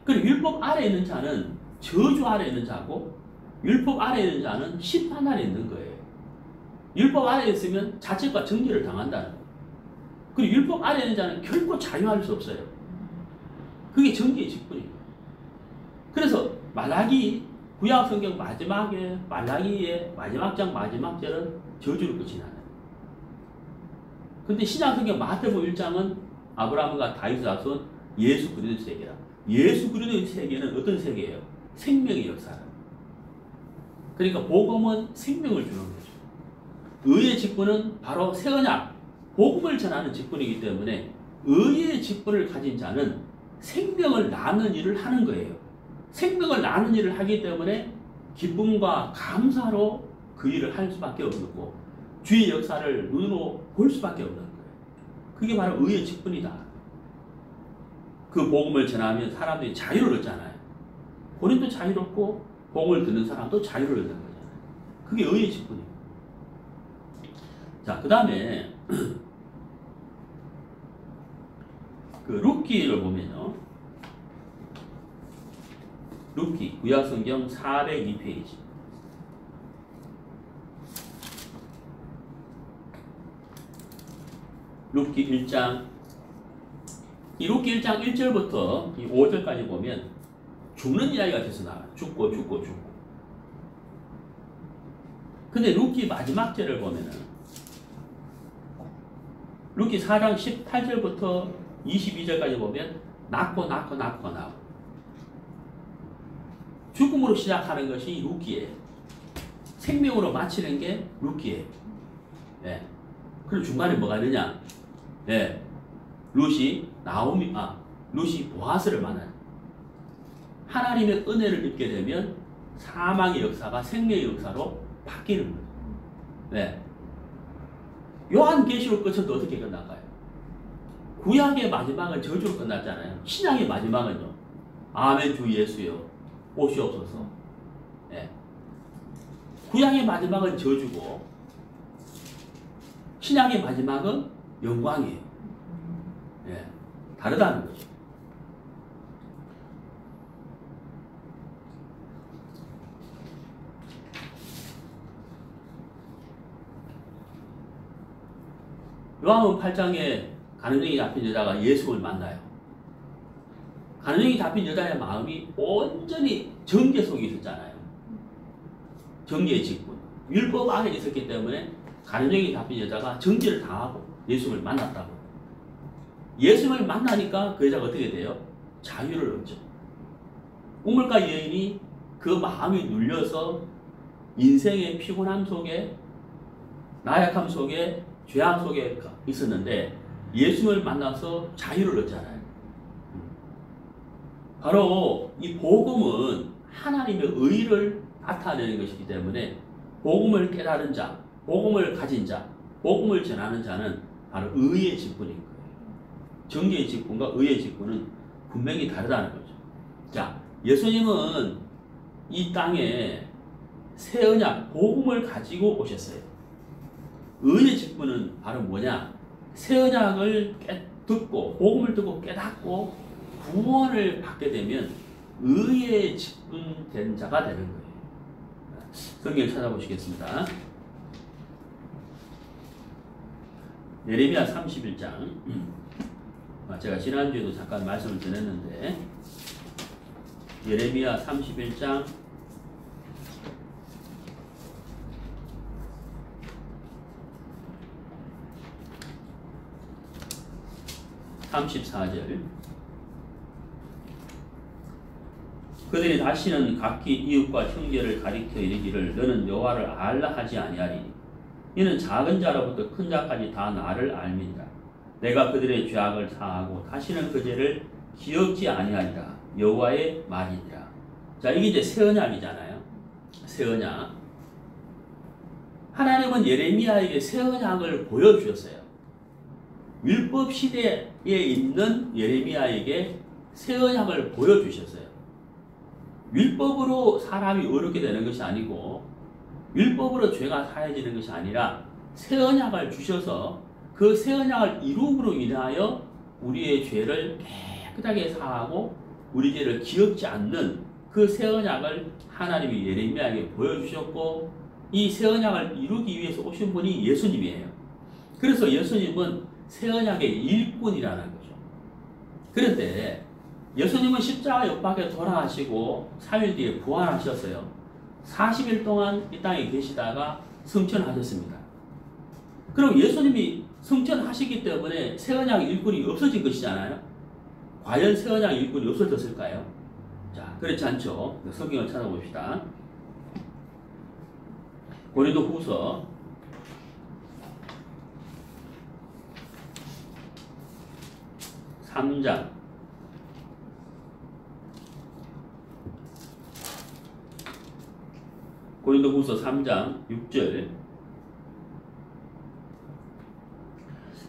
그리고 율법 아래에 있는 자는 저주 아래에 있는 자고 율법 아래에 있는 자는 심판 아래에 있는 거예요. 율법 아래에 있으면 자책과 정죄를 당한다는 거예요. 그리고 율법 아래에 있는 자는 결코 자유할 수 없어요. 그게 정죄의 직분이에요. 그래서 말라기 구약성경 마지막에 말라기의 마지막 장 마지막 절은 저주로 끝이 나요. 근데 신약성경 마태복음 1장은 아브라함과 다윗 자손 예수 그리스도의 세계라. 예수 그리스도의 세계는 어떤 세계예요? 생명의 역사라. 그러니까 복음은 생명을 주는 거죠. 의의 직분은 바로 새 언약, 복음을 전하는 직분이기 때문에 의의 직분을 가진 자는 생명을 낳는 일을 하는 거예요. 생명을 낳는 일을 하기 때문에 기쁨과 감사로 그 일을 할 수밖에 없고 주의 역사를 눈으로 볼 수밖에 없는 거예요. 그게 바로 의의 직분이다. 그 복음을 전하면 사람들이 자유를 얻잖아요. 본인도 자유롭고 복음을 듣는 사람도 자유를 얻는 거잖아요. 그게 의의 직분이에요. 자, 그 다음에 그 룻기를 보면요. 룻기 구약성경 402페이지. 룻기 1장. 이 룻기 1장 1절부터 5절까지 보면 죽는 이야기가 계속 나와요. 죽고. 근데 룻기 마지막 절을 보면은 룻기 4장 18절부터 22절까지 보면 낳고 나와. 죽음으로 시작하는 것이 룻기예요. 생명으로 마치는 게 룻기예요. 예. 그리고 중간에 뭐가 있느냐? 예. 룻이 보아스를 만나요. 하나님의 은혜를 입게 되면 사망의 역사가 생명의 역사로 바뀌는 거예요. 네. 요한계시록 끝은 어떻게 끝날까요? 구약의 마지막은 저주로 끝났잖아요. 신약의 마지막은요. 아멘 주 예수여 오시옵소서. 네. 구약의 마지막은 저주고 신약의 마지막은 영광이에요. 네. 다르다는 거죠. 요한복음 8장에 가늠증이 잡힌 여자가 예수를 만나요. 가늠증이 잡힌 여자의 마음이 온전히 정죄 속에 있었잖아요. 정죄의 직분. 율법 안에 있었기 때문에 가늠증이 잡힌 여자가 정죄를 당하고 예수를 만났다고. 예수를 만나니까 그 여자가 어떻게 돼요? 자유를 얻죠. 우물가 여인이 그 마음이 눌려서 인생의 피곤함 속에 나약함 속에 죄악 속에 있었는데 예수를 만나서 자유를 얻잖아요. 바로 이 복음은 하나님의 의를 나타내는 것이기 때문에 복음을 깨달은 자, 복음을 가진 자, 복음을 전하는 자는 바로 의의 직분인 거예요. 정죄의 직분과 의의 직분은 분명히 다르다는 거죠. 자, 예수님은 이 땅에 새 언약, 복음을 가지고 오셨어요. 의의 직분은 바로 뭐냐? 새 언약을 듣고 복음을 듣고 깨닫고 구원을 받게 되면 의의 직분된 자가 되는 거예요. 성경 찾아보시겠습니다. 예레미야 31장. 제가 지난주에도 잠깐 말씀을 드렸는데 예레미야 31장 34절. 그들이 다시는 각기 이웃과 형제를 가리켜 이르기를 너는 여호와를 알라 하지 아니하리니 이는 작은 자로부터 큰 자까지 다 나를 알미니라. 내가 그들의 죄악을 사하고 다시는 그 죄를 기억지 아니하리라. 여호와의 말이니라. 자, 이게 이제 새 언약이잖아요. 새 언약. 하나님은 예레미야에게 새 언약을 보여주셨어요. 율법 시대에 있는 예레미야에게 새 언약을 보여주셨어요. 율법으로 사람이 어렵게 되는 것이 아니고 율법으로 죄가 사해지는 것이 아니라 새 언약을 주셔서 그 새 언약을 이룸으로 인하여 우리의 죄를 깨끗하게 사하고 우리 죄를 기억지 않는 그 새 언약을 하나님이 예레미야에게 보여주셨고 이 새 언약을 이루기 위해서 오신 분이 예수님이에요. 그래서 예수님은 새 언약의 일꾼이라는 거죠. 그런데 예수님은 십자가 옆밖에 돌아가시고 3일 뒤에 부활하셨어요. 40일 동안 이 땅에 계시다가 승천하셨습니다. 그럼 예수님이 승천하시기 때문에 새 언약 일꾼이 없어진 것이잖아요. 과연 새 언약 일꾼이 없어졌을까요? 자, 그렇지 않죠. 성경을 찾아봅시다. 고린도후서 3장 6절.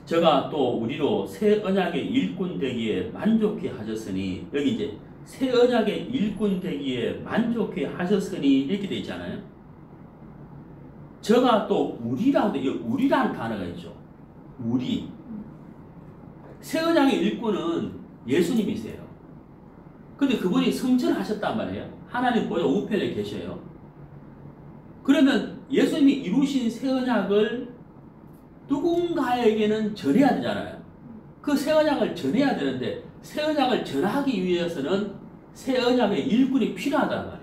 저가 또 우리로 새 언약의 일꾼 되기에 만족해 하셨으니, 여기 이제 새 언약의 일꾼 되기에 만족해 하셨으니 이렇게 되어 있잖아요. 저가 또 우리라고 돼. 우리라는 단어가 있죠. 우리. 새 언약의 일꾼은 예수님이세요. 근데 그분이 승천하셨단 말이에요. 하나님 보좌 우편에 계셔요. 그러면 예수님이 이루신 새 언약을 누군가에게는 전해야 되잖아요. 그 새 언약을 전해야 되는데 새 언약을 전하기 위해서는 새 언약의 일꾼이 필요하단 말이에요.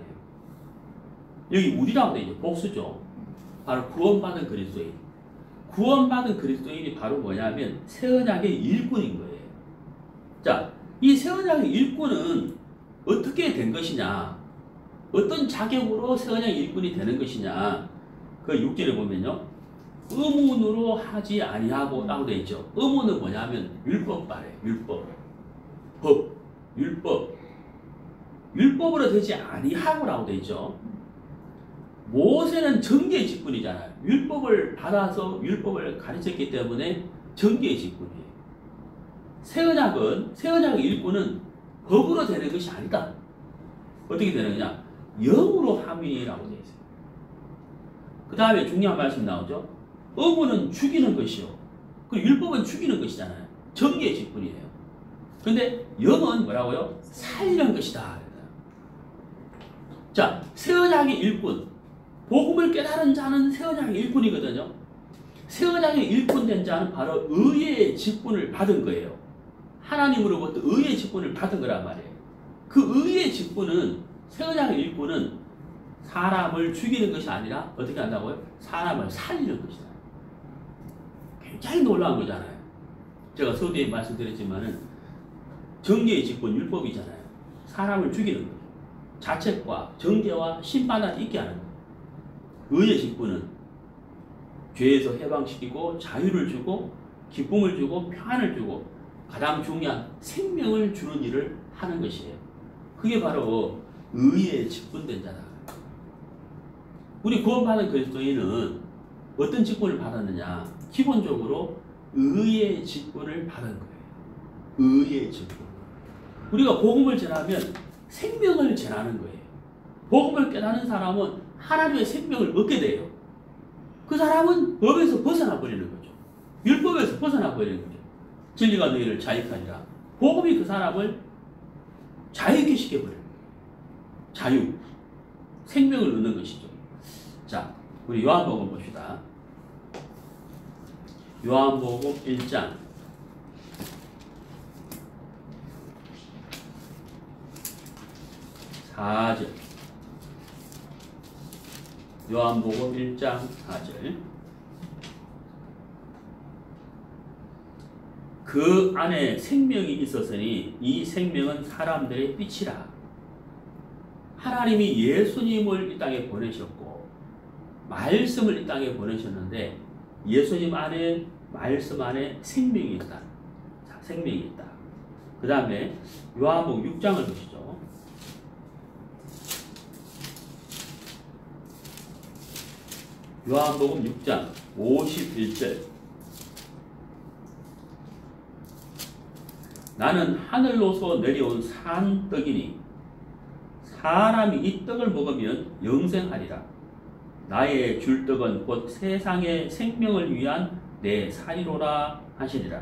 여기 우리라고 돼 있죠. 복수죠. 바로 구원받은 그리스도인. 구원받은 그리스도인이 바로 뭐냐면 새 언약의 일꾼인 거예요. 자, 이 새 언약의 일꾼은 어떻게 된 것이냐? 어떤 자격으로 새 언약의 일꾼이 되는 것이냐? 그 6절에 보면요. 의문으로 하지 아니하고 라고 되어 있죠. 의문은 뭐냐면 율법 말이에요. 율법. 법. 율법. 율법으로 되지 아니하고 라고 되어 있죠. 모세는 정계의 직분이잖아요. 율법을 받아서 율법을 가르쳤기 때문에 정계의 직분이에요. 새 언약의 일꾼은 법으로 되는 것이 아니다. 어떻게 되는 거냐? 영으로 함이라고 되어 있어요. 그 다음에 중요한 말씀 나오죠. 의무는 죽이는 것이요. 그리고 율법은 죽이는 것이잖아요. 정계의 직분이에요. 근데 영은 뭐라고요? 살리는 것이다. 자, 새 언약의 일꾼. 복음을 깨달은 자는 새 언약의 일꾼이거든요. 새 언약의 일꾼 된 자는 바로 의의 직분을 받은 거예요. 하나님으로부터 의의 직분을 받은 거란 말이에요. 그 의의 직분은 새 언약의 일꾼은 사람을 죽이는 것이 아니라 어떻게 한다고요? 사람을 살리는 것이다. 굉장히 놀라운 거잖아요. 제가 서두에 말씀드렸지만은 정계의 직분 율법이잖아요. 사람을 죽이는 거예요. 자책과 정죄와 심판을 있게 하는 거예요. 의의 직분은 죄에서 해방시키고 자유를 주고 기쁨을 주고 평안을 주고 가장 중요한 생명을 주는 일을 하는 것이에요. 그게 바로 의의 직분된 자다. 우리 구원받은 그리스도인은 어떤 직분을 받았느냐? 기본적으로 의의 직분을 받은 거예요. 의의 직분. 우리가 복음을 전하면 생명을 전하는 거예요. 복음을 깨닫는 사람은 하나님의 생명을 얻게 돼요. 그 사람은 법에서 벗어나 버리는 거죠. 율법에서 벗어나 버리는 거죠. 진리가 너희를 자유케 하리라. 복음이 그 사람을 자유케 시켜버려요. 자유. 생명을 얻는 것이죠. 자, 우리 요한복음 봅시다. 요한복음 1장 4절. 요한복음 1장 4절. 그 안에 생명이 있었으니 이 생명은 사람들의 빛이라. 하나님이 예수님을 이 땅에 보내셨고 말씀을 이 땅에 보내셨는데 예수님 안에 말씀 안에 생명이 있다. 생명이 있다. 그 다음에 요한복음 6장을 보시죠. 요한복음 6장 51절. 나는 하늘로서 내려온 산떡이니 사람이 이 떡을 먹으면 영생하리라. 나의 줄 떡은 곧 세상의 생명을 위한 내 살이로라 하시리라.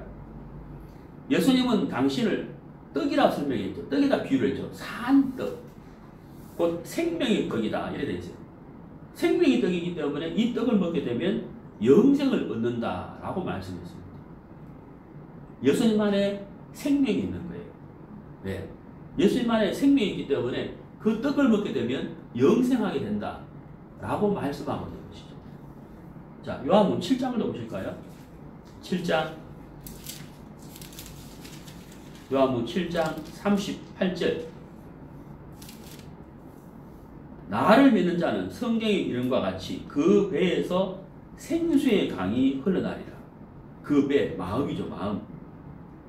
예수님은 당신을 떡이라 설명했죠. 떡에다 비유를 했죠. 산떡. 곧 생명의 떡이다. 이래 되어 있어요. 생명의 떡이기 때문에 이 떡을 먹게 되면 영생을 얻는다라고 말씀했습니다. 예수님 안에 생명이 있는 거예요. 네. 예수님 안에 생명이 있기 때문에 그 떡을 먹게 되면 영생하게 된다라고 말씀하고 있는 것이죠. 자, 요한복음 7장을 보실까요? 7장. 요한복음 7장 38절. 나를 믿는 자는 성경의 이름과 같이 그 배에서 생수의 강이 흘러나리라. 그 배, 마음이죠, 마음.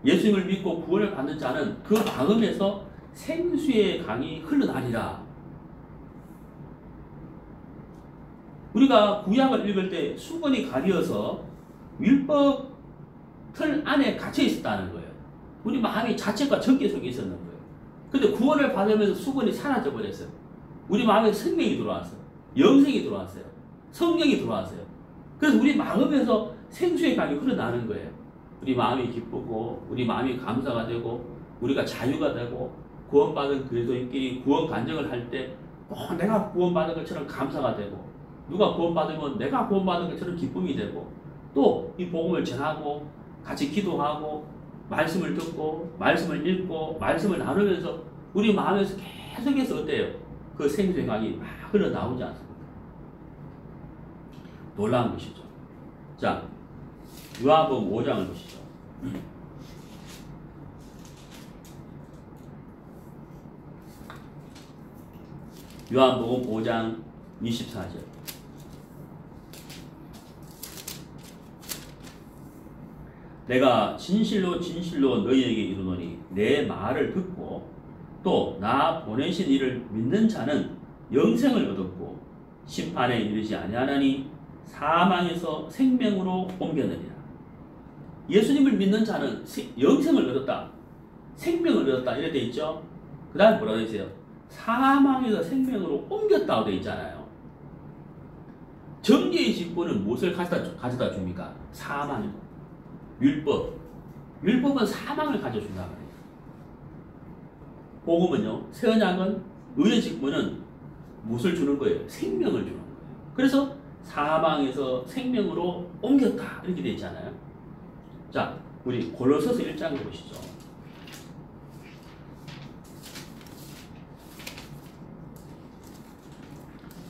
예수님을 믿고 구원을 받는 자는 그 마음에서 생수의 강이 흘러나리라. 우리가 구약을 읽을 때 수건이 가려서 율법 틀 안에 갇혀 있었다는 거예요. 우리 마음이 자책과 정죄 속에 있었는 거예요. 근데 구원을 받으면서 수건이 사라져 버렸어요. 우리 마음에 생명이 들어왔어요. 영생이 들어왔어요. 성령이 들어왔어요. 그래서 우리 마음에서 생수의 강이 흘러나는 거예요. 우리 마음이 기쁘고 우리 마음이 감사가 되고 우리가 자유가 되고 구원받은 그리스도인끼리 구원 간증을 할 때 내가 구원받은 것처럼 감사가 되고 누가 구원받으면 내가 구원받은 것처럼 기쁨이 되고 또 이 복음을 전하고 같이 기도하고 말씀을 듣고 말씀을 읽고 말씀을 나누면서 우리 마음에서 계속해서 어때요? 그 생생하게 막 흘러나오지 않습니까? 놀라운 것이죠. 자, 요한복음 5장을 보시죠. 요한복음 5장 24절. 내가 진실로 진실로 너희에게 이르노니 내 말을 듣고 또 나 보내신 이를 믿는 자는 영생을 얻었고 심판에 이르지 아니하나니 사망에서 생명으로 옮겨내리라. 예수님을 믿는 자는 영생을 얻었다. 생명을 얻었다. 이렇게 되어 있죠. 그 다음에 뭐라고 되어 있어요? 사망에서 생명으로 옮겼다고 되어 있잖아요. 정죄의 직분은 무엇을 가져다 줍니까? 사망. 율법은 사망을 가져준다 말이에요. 복음은요, 새 언약은 의의 직분은 무엇을 주는 거예요? 생명을 주는 거예요. 그래서 사망에서 생명으로 옮겼다 이렇게 되어 있잖아요. 자, 우리 골로새서 1장을 보시죠.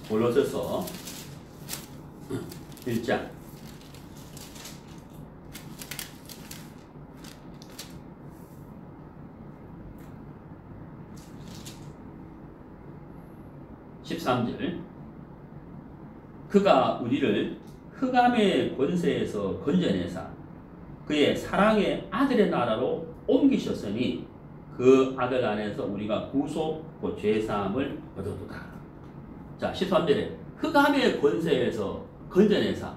골로새서 1장 13절. 그가 우리를 흑암의 권세에서 건져내사 그의 사랑의 아들의 나라로 옮기셨으니 그 아들 안에서 우리가 구속 곧 죄사함을 얻었도다. 자, 13절에 흑암의 권세에서 건져내사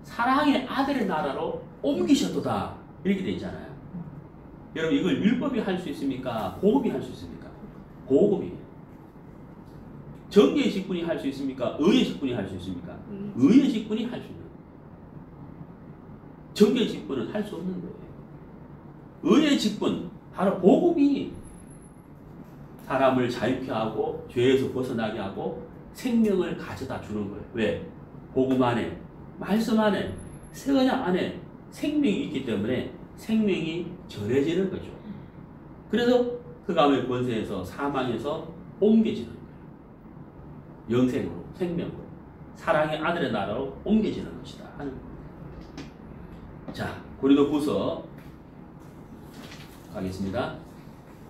사랑의 아들의 나라로 옮기셨도다 이렇게 되어 있잖아요. 여러분, 이걸 율법이 할 수 있습니까? 복음이 할 수 있습니까? 복음이에요. 정의의 직분이 할 수 있습니까? 의의 직분이 할 수 있습니까? 의의 직분이 할 수 있는 거예요. 정의의 직분은 할 수 없는 거예요. 의의 직분, 바로 복음이 사람을 자유케 하고 죄에서 벗어나게 하고 생명을 가져다 주는 거예요. 왜? 복음 안에, 말씀 안에, 새 언약 안에 생명이 있기 때문에 생명이 전해지는 거죠. 그래서 흑암의 권세에서 사망에서 옮겨지는 거예요. 영생으로, 생명으로, 사랑의 아들의 나라로 옮겨지는 것이다 하는 거예요. 자, 고린도후서 가겠습니다.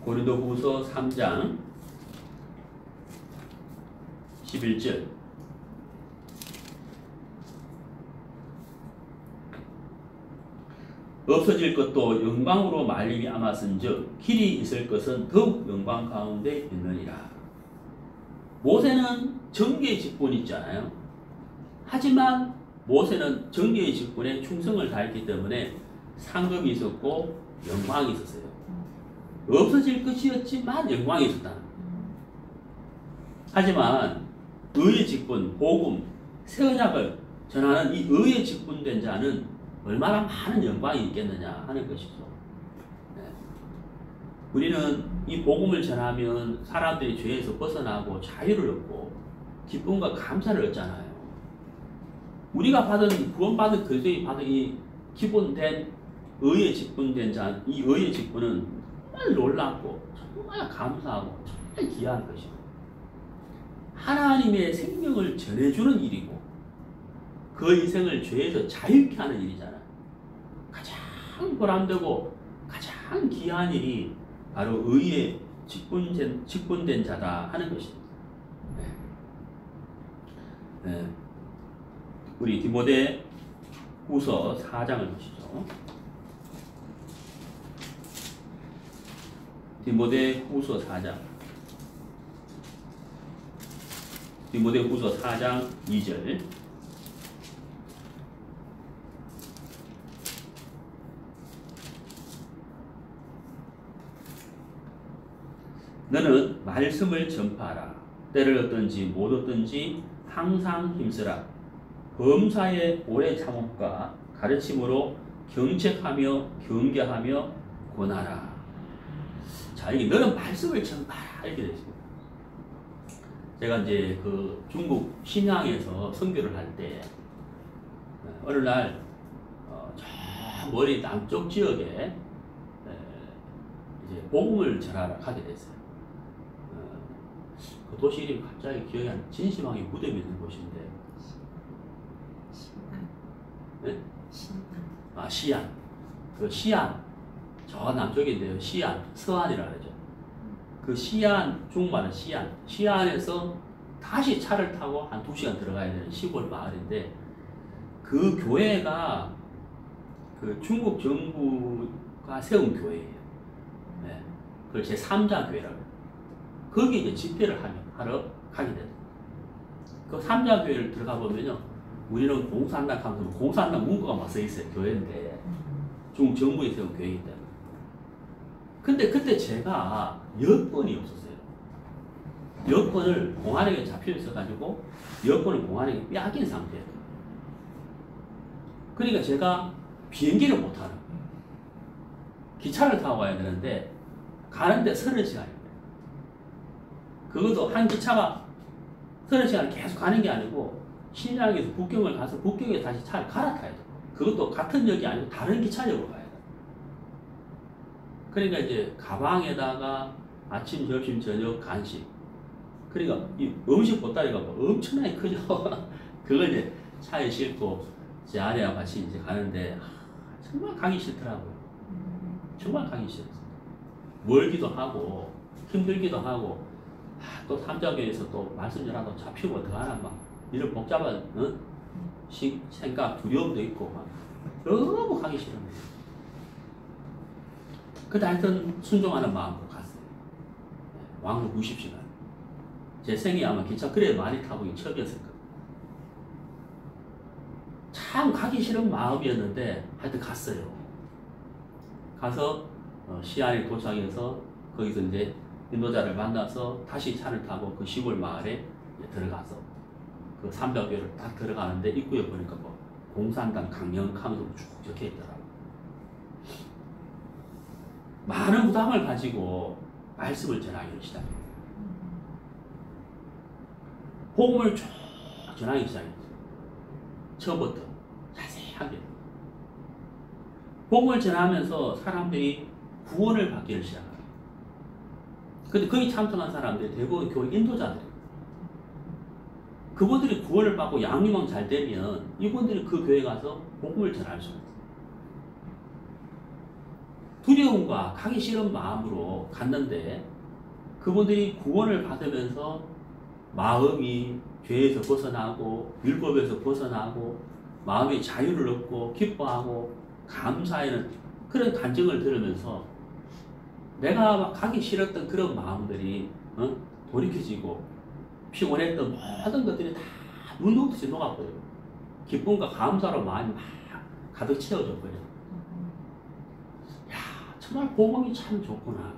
고린도후서 3장 11절. 없어질 것도 영광으로 말림이 아마쓴즉 길이 있을 것은 더욱 영광 가운데 있느니라. 모세는 정계의 직분이 있잖아요. 하지만 모세는 정계의 직분에 충성을 다했기 때문에 상급이 있었고 영광이 있었어요. 없어질 것이었지만 영광이 있었다. 하지만 의의 직분, 복음, 새 언약을 전하는 이 의의 직분된 자는 얼마나 많은 영광이 있겠느냐 하는 것이죠. 네. 우리는 이 복음을 전하면 사람들이 죄에서 벗어나고 자유를 얻고 기쁨과 감사를 얻잖아요. 우리가 구원받은 그리스도인이 받은 이 기본된 의의 직분된 자, 이 의의 직분은 정말 놀랍고 정말 감사하고 정말 귀한 것이고 하나님의 생명을 전해주는 일이고 그 인생을 죄에서 자유케 하는 일이잖아요. 가장 보람되고 가장 귀한 일이 바로 의의 직분된 자다 하는 것입니다. 네. 네. 우리 디모데 후서 4장을 보시죠. 디모데 후서 4장. 디모데 후서 4장 2절. 너는 말씀을 전파하라. 때를 얻든지 못 얻든지 항상 힘쓰라. 범사의 오래 참음과 가르침으로 경책하며 경계하며 권하라. 자, 여기 너는 말씀을 전파하라 이렇게 되어 있습니다. 제가 이제 그 중국 신양에서 선교를 할 때 어느 날 머리 남쪽 지역에 이제 복음을 전하러 가게 됐어요. 그 도시 이름이 갑자기 기억이 안, 진시황의 무덤이 있는 곳인데. 신안. 네? 신안. 아, 시안. 그 시안. 저 남쪽인데요. 시안. 서안이라 그러죠. 그 시안, 중국말은 시안. 시안에서 다시 차를 타고 한 2시간 들어가야 되는 시골 마을인데, 그 교회가 그 중국 정부가 세운 교회예요. 네. 그걸 제3자 교회라고 해요. 거기 이제 집회를 하러 가게 돼요. 그 3자 교회를 들어가 보면요, 우리는 공산당 하면 공산당 문구가 막 써 있어요. 교회인데 중국 정부에 세운 교회이기 때문에. 근데 그때 제가 여권이 없었어요. 여권을 공안에게 잡혀 있어가지고 여권을 공안에게 빼앗긴 상태예요. 그러니까 제가 비행기를 못 타는 거예요. 기차를 타고 가야 되는데 가는데 30시간입니다. 그것도 한 기차가 30시간 계속 가는 게 아니고 신장에서 북경을 가서 북경에 다시 차를 갈아타야 돼. 그것도 같은 역이 아니고 다른 기차역으로 가야 돼. 그러니까 이제 가방에다가 아침, 점심, 저녁, 간식. 그러니까 이 음식 보따리가 뭐 엄청나게 크죠. 그걸 이제 차에 싣고 제 아내와 같이 이제 가는데 정말 가기 싫더라고요. 정말 가기 싫었어요. 멀기도 하고 힘들기도 하고 또 삼자교에서 또 말씀 전하도 잡히고 어떡하나 막 이런 복잡한 생각, 두려움도 있고 막 너무 가기 싫은 거예요. 근데 하여튼 순종하는 마음으로 갔어요. 왕복 90시간. 제 생이 아마 기차 그래 많이 타보기 처음이었을 거예요. 참 가기 싫은 마음이었는데 하여튼 갔어요. 가서 시안에 도착해서 거기서 이제 인도자를 만나서 다시 차를 타고 그 시골 마을에 들어가서 그 삼자교를 딱 들어가는데 입구에 보니까 뭐 공산당 강령하면서 쭉 적혀 있더라고요. 많은 부담을 가지고 말씀을 전하기를 시작해요. 복음을 쭉 전하기 시작했어요. 처음부터 자세하게. 복음을 전하면서 사람들이 구원을 받기를 시작해요. 근데 거기 참석한 사람들이 대부분 교회 인도자들이에요. 그분들이 구원을 받고 양육만 잘 되면 이분들이 그 교회에 가서 복음을 전할 수 있어요. 두려움과 가기 싫은 마음으로 갔는데 그분들이 구원을 받으면서 마음이 죄에서 벗어나고 율법에서 벗어나고 마음의 자유를 얻고 기뻐하고 감사하는 그런 간증을 들으면서 내가 막 가기 싫었던 그런 마음들이 돌이켜지고 피곤했던 모든 것들이 다 눈 없이 녹아버려요. 기쁨과 감사로 마음이 막 가득 채워져 버려요. 야, 정말 복음이 참 좋구나.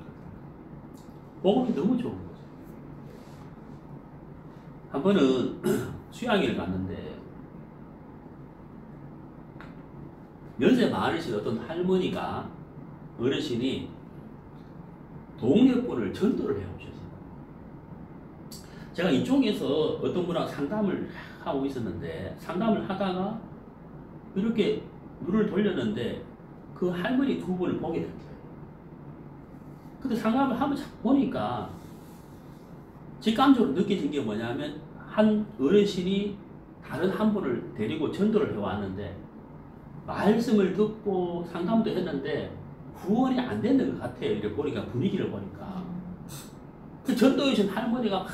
복음이 너무 좋은 거죠. 한 번은 수양회를 갔는데 연세 많으신 어떤 할머니가 어르신이 동네 분을 전도를 해오셨어요. 제가 이쪽에서 어떤 분하고 상담을 하고 있었는데 상담을 하다가 이렇게 눈을 돌렸는데 그 할머니 두 분을 보게 된 거예요. 근데 상담을 하면 보니까 직감적으로 느껴진 게 뭐냐면 한 어르신이 다른 한 분을 데리고 전도를 해왔는데 말씀을 듣고 상담도 했는데 구원이 안 되는 것 같아요. 이렇게 보니까 분위기를 보니까 그 전도해 주신 할머니가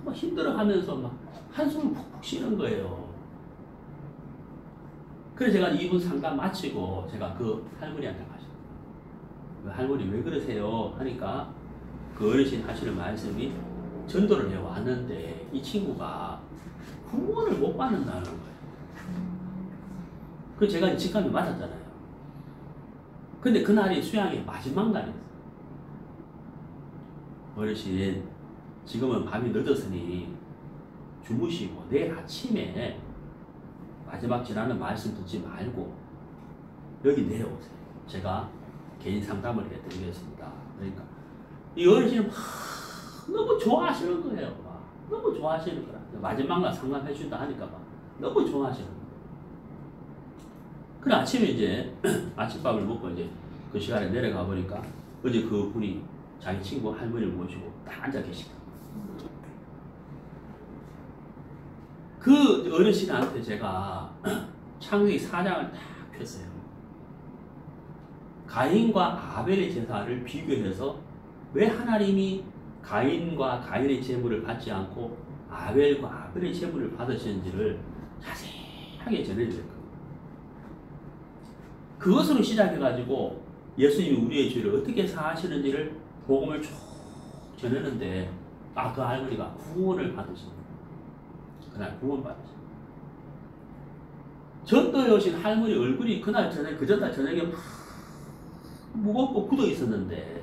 막 힘들어하면서 막 한숨을 푹푹 쉬는 거예요. 그래서 제가 이분 상담 마치고 제가 그 할머니한테 가셨어요. 그 할머니 왜 그러세요? 하니까 그 어르신 하시는 말씀이 전도를 해왔는데 이 친구가 구원을 못 받는다는 거예요. 그 제가 직감이 맞았잖아요. 근데 그날이 수양의 마지막 날이었어요. 어르신, 지금은 밤이 늦었으니 주무시고 내일 아침에 마지막 지나는 말씀 듣지 말고 여기 내려오세요. 제가 개인 상담을 해드리겠습니다. 그러니까 이 어르신은 너무 좋아하시는 거예요. 막. 너무 좋아하시는 거라. 마지막 날 상담해 준다 하니까 막 너무 좋아하시는 거예요. 그래 아침에 이제 아침밥을 먹고 이제 그 시간에 내려가 보니까 어제 그 분이 자기 친구 할머니를 모시고 딱 앉아 계시다. 그 어르신한테 제가 창세기 4장을 딱 폈어요. 가인과 아벨의 제사를 비교해서 왜 하나님이 가인과 가인의 제물을 받지 않고 아벨과 아벨의 제물을 받으셨는지를 자세하게 전해드릴 겁니다. 그것으로 시작해가지고 예수님이 우리의 죄를 어떻게 사하시는지를 복음을 쭉 전했는데 그 할머니가 구원을 받으십니다. 그날 구원 받으십니다. 전도에 오신 할머니 얼굴이 그날 저녁, 그 전날 저녁에 막 무겁고 굳어 있었는데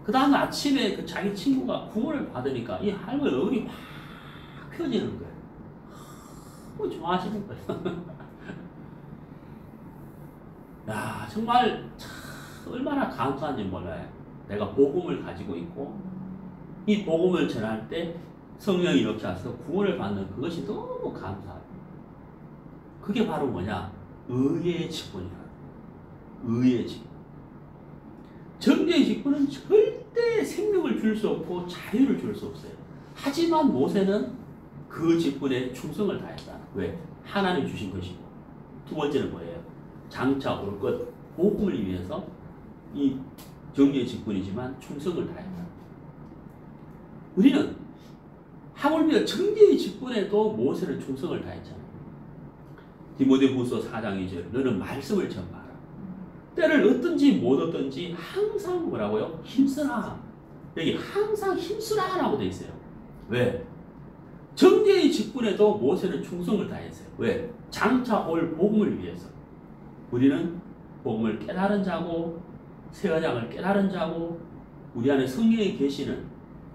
그 다음 아침에 그 자기 친구가 구원을 받으니까 이 할머니 얼굴이 확 펴지는 거예요. 너무 좋아하시는 거예요. 야, 정말 얼마나 감사한지 몰라요. 내가 복음을 가지고 있고 이 복음을 전할 때 성령이 역사해서 구원을 받는 그것이 너무 감사해요. 그게 바로 뭐냐? 의의 직분이다. 의의 직분. 정죄의 직분은 절대 생명을 줄 수 없고 자유를 줄 수 없어요. 하지만 모세는 그 직분에 충성을 다했다. 왜? 하나님 주신 것이고. 두 번째는 뭐예요? 장차 올 것, 복음을 위해서 이 정죄의 직분이지만 충성을 다했다. 우리는 하물며 정죄의 직분에도 모세는 충성을 다했잖아요. 디모데후서 4장 2절 너는 말씀을 전파하라. 때를 얻든지 못 얻든지 항상 뭐라고요? 힘쓰라. 여기 항상 힘쓰라 라고 되어 있어요. 왜? 정죄의 직분에도 모세는 충성을 다했어요. 왜? 장차 올 복음을 위해서. 우리는 복음을 깨달은 자고 새 언약을 깨달은 자고 우리 안에 성령이 계시는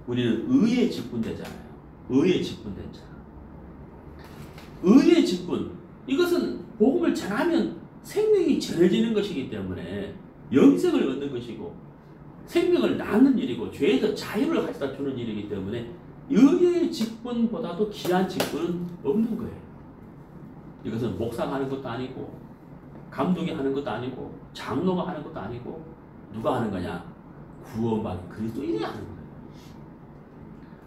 우리는 의의 직분되잖아요. 의의 직분된 자. 의의 직분. 이것은 복음을 전하면 생명이 전해지는 것이기 때문에 영생을 얻는 것이고 생명을 낳는 일이고 죄에서 자유를 가져다 주는 일이기 때문에 의의 직분보다도 귀한 직분은 없는 거예요. 이것은 목사가 하는 것도 아니고 감독이 하는 것도 아니고 장로가 하는 것도 아니고 누가 하는 거냐? 구원받은 그리스도인이 하는 거예요.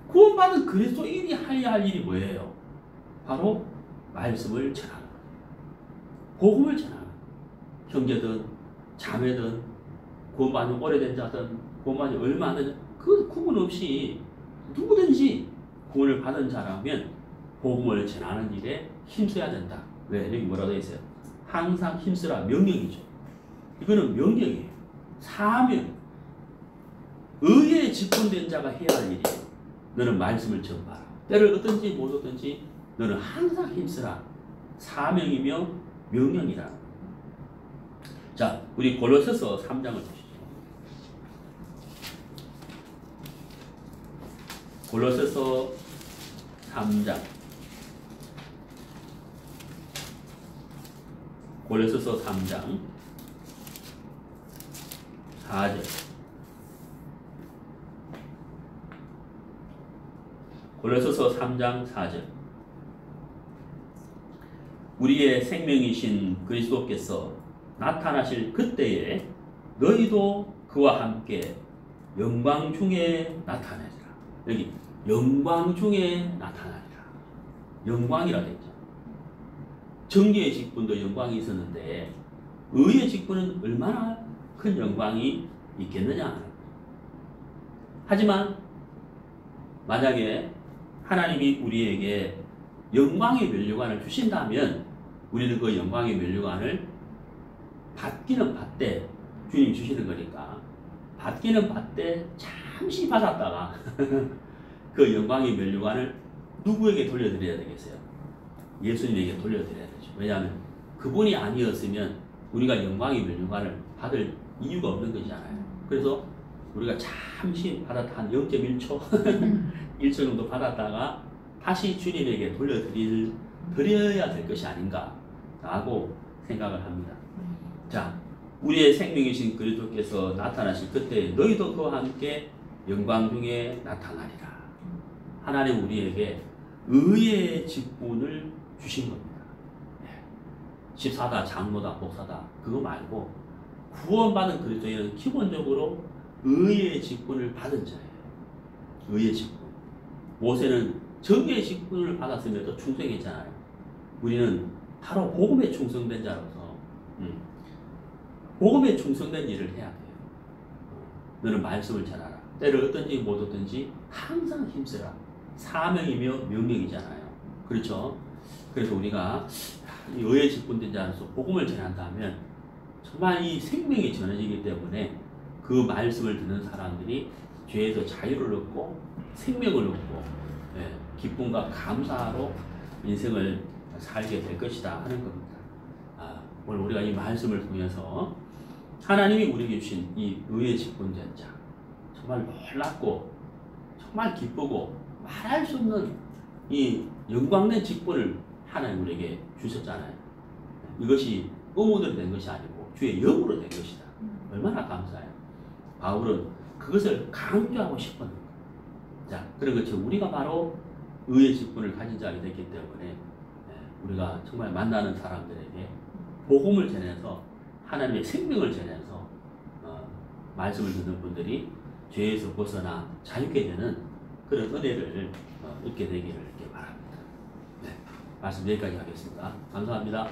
구원받은 그리스도인이 해야 할 일이 뭐예요? 바로 말씀을 전하는 거예요. 복음을 전하는 거예요. 형제든 자매든 구원받은 오래된 자든 구원받은 얼마 안 된 그 구분 없이 누구든지 구원을 받은 자라면 복음을 전하는 일에 힘써야 된다. 왜? 여기 뭐라고 되어 있어요? 항상 힘쓰라. 명령이죠. 이거는 명령이에요. 사명. 의에 직분된 자가 해야 할 일이에요. 너는 말씀을 전파하라. 때를 얻든지 못 얻든지 너는 항상 힘쓰라. 사명이며 명령이라. 자, 우리 골로새서 3장을 보시죠. 골로새서 3장. 골로새서 3장 4절. 골로새서 3장 4절. 우리의 생명이신 그리스도께서 나타나실 그때에 너희도 그와 함께 영광 중에 나타나리라. 여기 영광 중에 나타나리라. 영광이라 되어 있죠. 정죄의 직분도 영광이 있었는데 의의 직분은 얼마나 큰 영광이 있겠느냐. 하지만 만약에 하나님이 우리에게 영광의 면류관을 주신다면 우리는 그 영광의 면류관을 받기는 받되 주님 주시는 거니까 받기는 받되 잠시 받았다가 그 영광의 면류관을 누구에게 돌려드려야 되겠어요? 예수님에게 돌려드려야 되죠. 왜냐하면 그분이 아니었으면 우리가 영광의 면류관을 받을 이유가 없는 것이잖아요. 그래서 우리가 잠시 받았다 한 0.1초 1초 정도 받았다가 다시 주님에게 드려야 될 것이 아닌가라고 생각을 합니다. 자, 우리의 생명이신 그리스도께서 나타나실 그때 너희도 그와 함께 영광 중에 나타나리라. 하나님 우리에게 의의 직분을 주신 겁니다. 집사다, 장로다, 목사다 그거 말고 구원받은 그리스도인은 기본적으로 의의 직분을 받은 자예요. 의의 직분. 모세는 정의의 직분을 받았음에도 충성했잖아요. 우리는 바로 복음에 충성된 자로서 복음에 충성된 일을 해야 돼요. 너는 말씀을 전하라. 때를 얻든지 못 얻든지 항상 힘쓰라. 사명이며 명령이잖아요. 그렇죠? 그래서 우리가 이 의의 직분된 자로서 복음을 전한다면 정말 이 생명이 전해지기 때문에 그 말씀을 듣는 사람들이 죄에서 자유를 얻고 생명을 얻고 기쁨과 감사로 인생을 살게 될 것이다 하는 겁니다. 오늘 우리가 이 말씀을 통해서 하나님이 우리에게 주신 이 의의 직분된 자 정말 놀랍고 정말 기쁘고 말할 수 없는 이 영광된 직분을 하나님 우리에게 주셨잖아요. 이것이 의문으로 된 것이 아니고 주의 영으로 된 것이다. 얼마나 감사해요. 바울은 그것을 강조하고 싶었는 거예요. 자, 그런 것처럼 우리가 바로 의의 직분을 가진 자가 됐기 때문에 우리가 정말 만나는 사람들에게 복음을 전해서 하나님의 생명을 전해서 말씀을 듣는 분들이 죄에서 벗어나 자유케 되는 그런 은혜를 얻게 되기를 이렇게 바랍니다. 네, 말씀 여기까지 하겠습니다. 감사합니다.